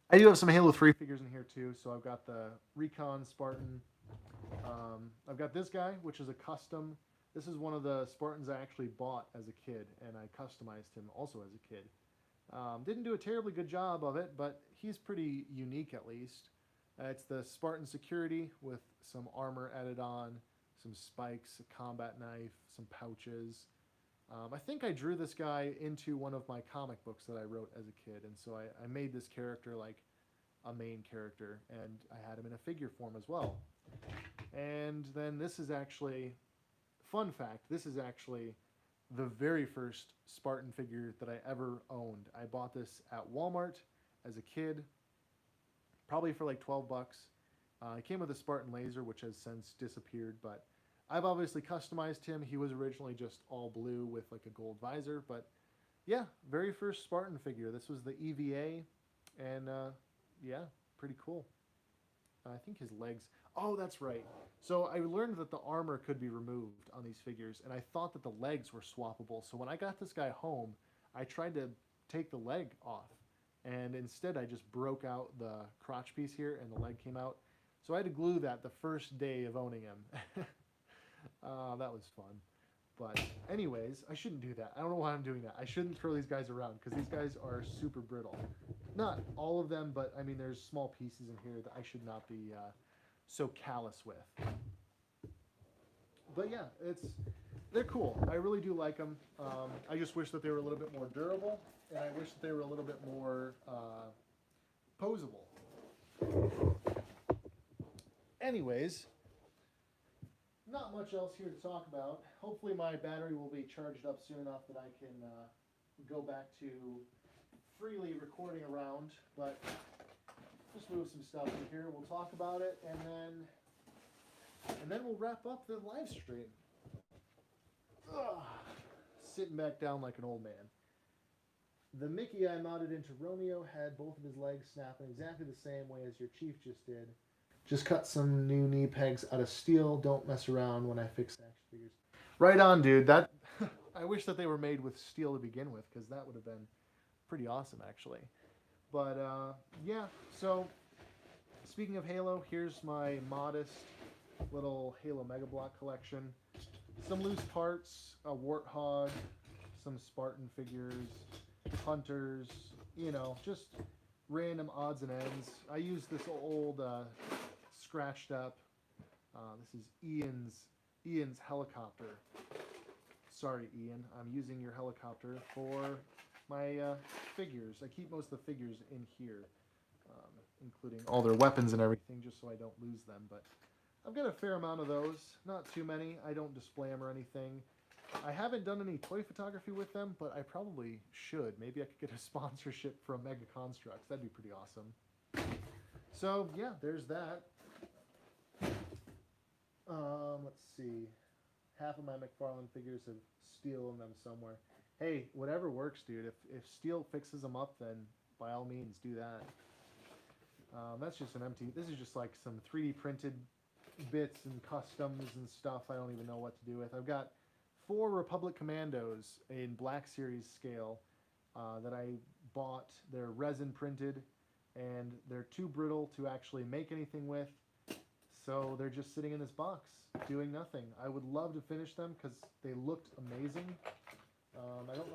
I do have some Halo 3 figures in here too. So I've got the Recon Spartan. I've got this guy, which is a custom. This is one of the Spartans I actually bought as a kid, and I customized him also as a kid. Didn't do a terribly good job of it, but he's pretty unique at least. It's the Spartan Security with some armor added on, some spikes, a combat knife, some pouches. I think I drew this guy into one of my comic books that I wrote as a kid, and so I made this character like a main character, and I had him in a figure form as well. And then this is actually, fun fact, this is actually the very first Spartan figure that I ever owned. I bought this at Walmart as a kid, probably for like 12 bucks. It came with a Spartan laser, which has since disappeared, but I've obviously customized him. He was originally just all blue with like a gold visor, but yeah, very first Spartan figure. This was the EVA, and yeah, pretty cool. I think his legs... Oh, that's right. So I learned that the armor could be removed on these figures, and I thought that the legs were swappable. So when I got this guy home, I tried to take the leg off, and instead I just broke out the crotch piece here, and the leg came out. So I had to glue that the first day of owning him. That was fun. But anyways, I shouldn't do that. I don't know why I'm doing that. I shouldn't throw these guys around, because these guys are super brittle. Not all of them, but I mean, there's small pieces in here that I should not be so callous with. But yeah, they're cool. I really do like them. I just wish that they were a little bit more durable, and I wish that they were a little bit more posable. Anyways, not much else here to talk about. Hopefully my battery will be charged up soon enough that I can go back to freely recording around, but just move some stuff in here. We'll talk about it, and then we'll wrap up the live stream. Ugh. Sitting back down like an old man. The Mickey I modded into Romeo had both of his legs snapping exactly the same way as your Chief just did. Just cut some new knee pegs out of steel. Don't mess around when I fix action figures. Right on, dude. That I wish that they were made with steel to begin with, because that would have been pretty awesome, actually. But, yeah, so, speaking of Halo, here's my modest little Halo Mega Block collection. Some loose parts, a Warthog, some Spartan figures, Hunters, you know, just random odds and ends. I use this old, scratched up, this is Ian's helicopter. Sorry, Ian, I'm using your helicopter for my figures. I keep most of the figures in here, including all their weapons and everything, just so I don't lose them. But I've got a fair amount of those, not too many. I don't display them or anything. I haven't done any toy photography with them, but I probably should. Maybe I could get a sponsorship from Mega Constructs. That'd be pretty awesome. So yeah, there's that. Let's see. half of my McFarlane figures have steel in them somewhere. Hey, whatever works, dude. If steel fixes them up, then by all means do that. That's just an empty. This is just like some 3D printed bits and customs and stuff I don't even know what to do with. I've got 4 Republic Commandos in Black Series scale that I bought. They're resin printed, and they're too brittle to actually make anything with. So they're just sitting in this box doing nothing. I would love to finish them because they looked amazing. I don't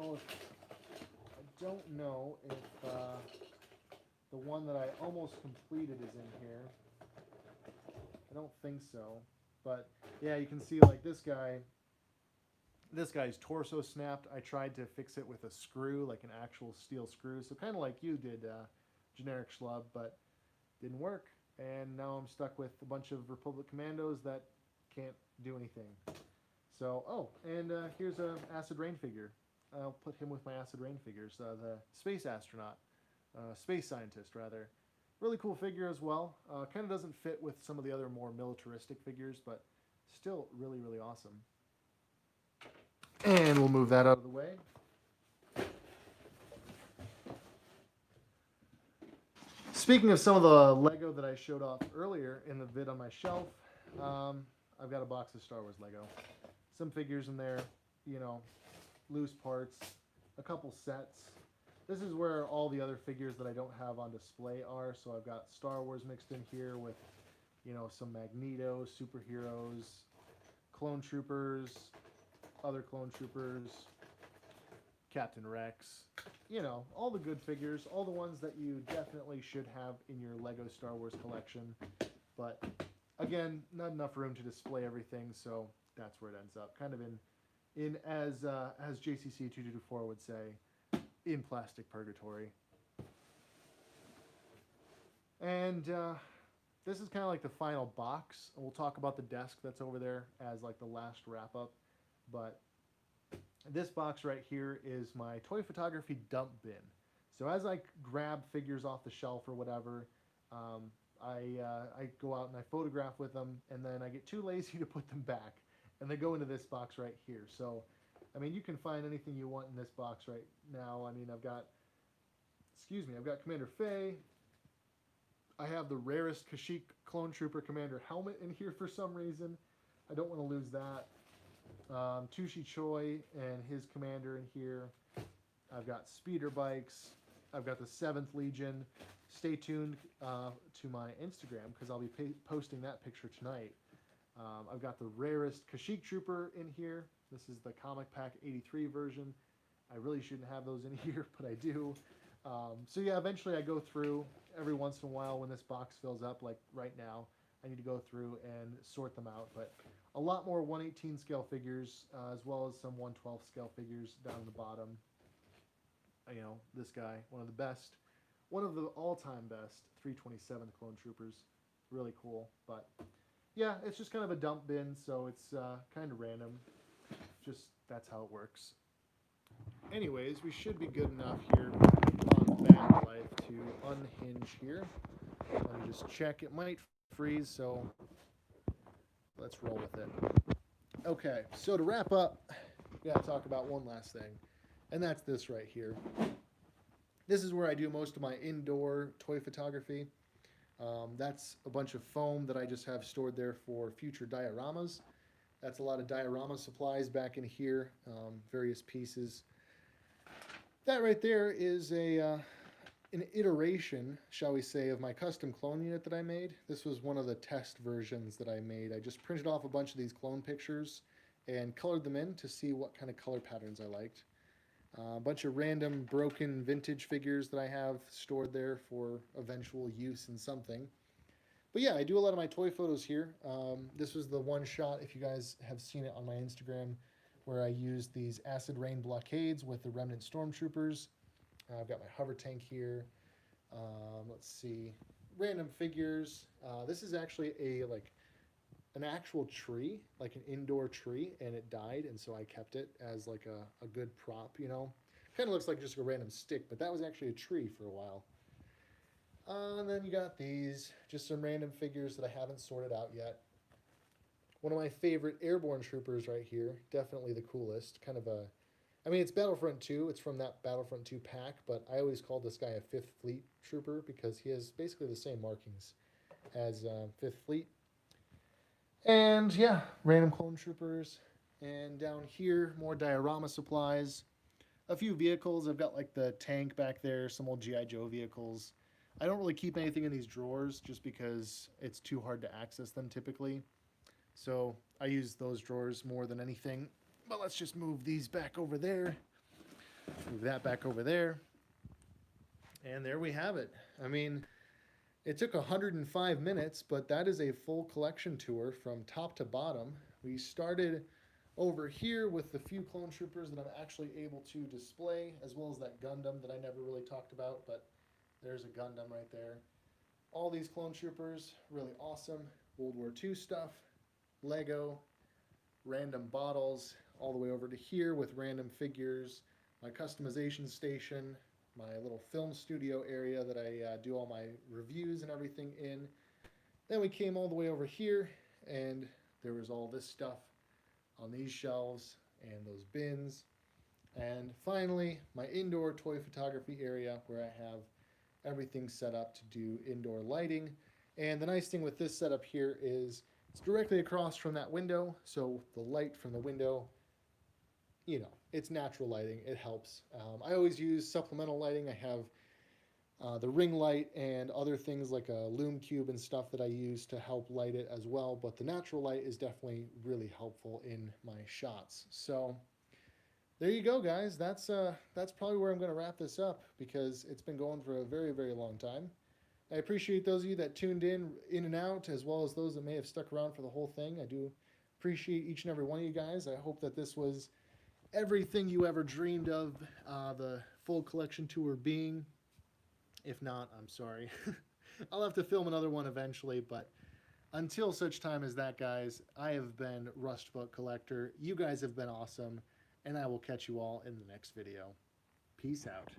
know if the one that I almost completed is in here. I don't think so. But yeah, you can see like this guy's torso snapped. I tried to fix it with a screw, like an actual steel screw. So kind of like you did, generic schlub, but didn't work. And now I'm stuck with a bunch of Republic Commandos that can't do anything. So, oh, and here's an Acid Rain figure. I'll put him with my Acid Rain figures. The space astronaut, space scientist, rather. Really cool figure as well. Kind of doesn't fit with some of the other more militaristic figures, but still really, really awesome. And we'll move that out of the way. Speaking of some of the Lego that I showed off earlier in the vid on my shelf, I've got a box of Star Wars Lego. Some figures in there, you know, loose parts, a couple sets. This is where all the other figures that I don't have on display are. So I've got Star Wars mixed in here with, you know, some Magneto, superheroes, clone troopers, other clone troopers, Captain Rex, you know, all the good figures, all the ones that you definitely should have in your Lego Star Wars collection. But again, not enough room to display everything, so that's where it ends up. Kind of in as JCC224 would say, in plastic purgatory. And this is kind of like the final box. We'll talk about the desk that's over there as like the last wrap up. But this box right here is my toy photography dump bin. So as I grab figures off the shelf or whatever, I go out and I photograph with them, and then I get too lazy to put them back, and they go into this box right here. So, I mean, you can find anything you want in this box right now. I mean, I've got Commander Faye. I have the rarest Kashyyyk Clone Trooper Commander helmet in here for some reason. I don't want to lose that. Tushi Choi and his commander in here. I've got speeder bikes. I've got the 7th Legion. Stay tuned to my Instagram because I'll be posting that picture tonight. I've got the rarest Kashyyyk Trooper in here. This is the Comic Pack 83 version. I really shouldn't have those in here, but I do. So yeah, eventually I go through every once in a while when this box fills up, like right now. I need to go through and sort them out, but a lot more 1/18 scale figures, as well as some 1/12 scale figures down the bottom. You know, this guy, one of the all-time best 327th Clone Troopers. Really cool, but yeah, it's just kind of a dump bin, so it's kind of random. Just, that's how it works. Anyways, we should be good enough here on the back life to unhinge here. Let me just check. It might freeze, so let's roll with it. Okay, so to wrap up, we gotta talk about one last thing, and that's this right here. This is where I do most of my indoor toy photography. That's a bunch of foam that I just have stored there for future dioramas. That's a lot of diorama supplies back in here, various pieces. That right there is an iteration, shall we say, of my custom clone unit that I made. This was one of the test versions that I made. I just printed off a bunch of these clone pictures and colored them in to see what kind of color patterns I liked. A bunch of random broken vintage figures that I have stored there for eventual use in something. But yeah, I do a lot of my toy photos here. This was the one shot, if you guys have seen it on my Instagram, where I used these acid rain blockades with the remnant stormtroopers. I've got my hover tank here. Let's see, random figures. This is actually an actual tree, like an indoor tree, and it died, and so I kept it as like a good prop, you know. Kind of looks like just a random stick, but that was actually a tree for a while. And then you got these, just some random figures that I haven't sorted out yet. One of my favorite airborne troopers right here. Definitely the coolest. Kind of a... I mean, it's Battlefront 2. It's from that Battlefront 2 pack, but I always called this guy a 5th Fleet trooper because he has basically the same markings as 5th Fleet. And yeah, random clone troopers. And down here, more diorama supplies. A few vehicles. I've got like the tank back there, some old G.I. Joe vehicles. I don't really keep anything in these drawers just because it's too hard to access them typically. So I use those drawers more than anything. But let's just move these back over there. Move that back over there. And there we have it. I mean, it took 105 minutes, but that is a full collection tour from top to bottom. We started over here with the few clone troopers that I'm actually able to display, as well as that Gundam that I never really talked about, but there's a Gundam right there. All these clone troopers, really awesome. World War II stuff, Lego, random bottles, all the way over to here with random figures, my customization station, my little film studio area that I do all my reviews and everything in. Then we came all the way over here, and there was all this stuff on these shelves and those bins. And finally, my indoor toy photography area where I have everything set up to do indoor lighting. And the nice thing with this setup here is it's directly across from that window, so the light from the window, you know, it's natural lighting. It helps. I always use supplemental lighting. I have the ring light and other things like a lume cube and stuff that I use to help light it as well, but the natural light is definitely really helpful in my shots. So there you go, guys. That's probably where I'm going to wrap this up because it's been going for a very, very long time. I appreciate those of you that tuned in and out, as well as those that may have stuck around for the whole thing. I do appreciate each and every one of you guys. I hope that this was everything you ever dreamed of the full collection tour being. If not, I'm sorry. I'll have to film another one eventually, but until such time as that, guys, I have been Rust Belt Collector. You guys have been awesome, and I will catch you all in the next video. Peace out.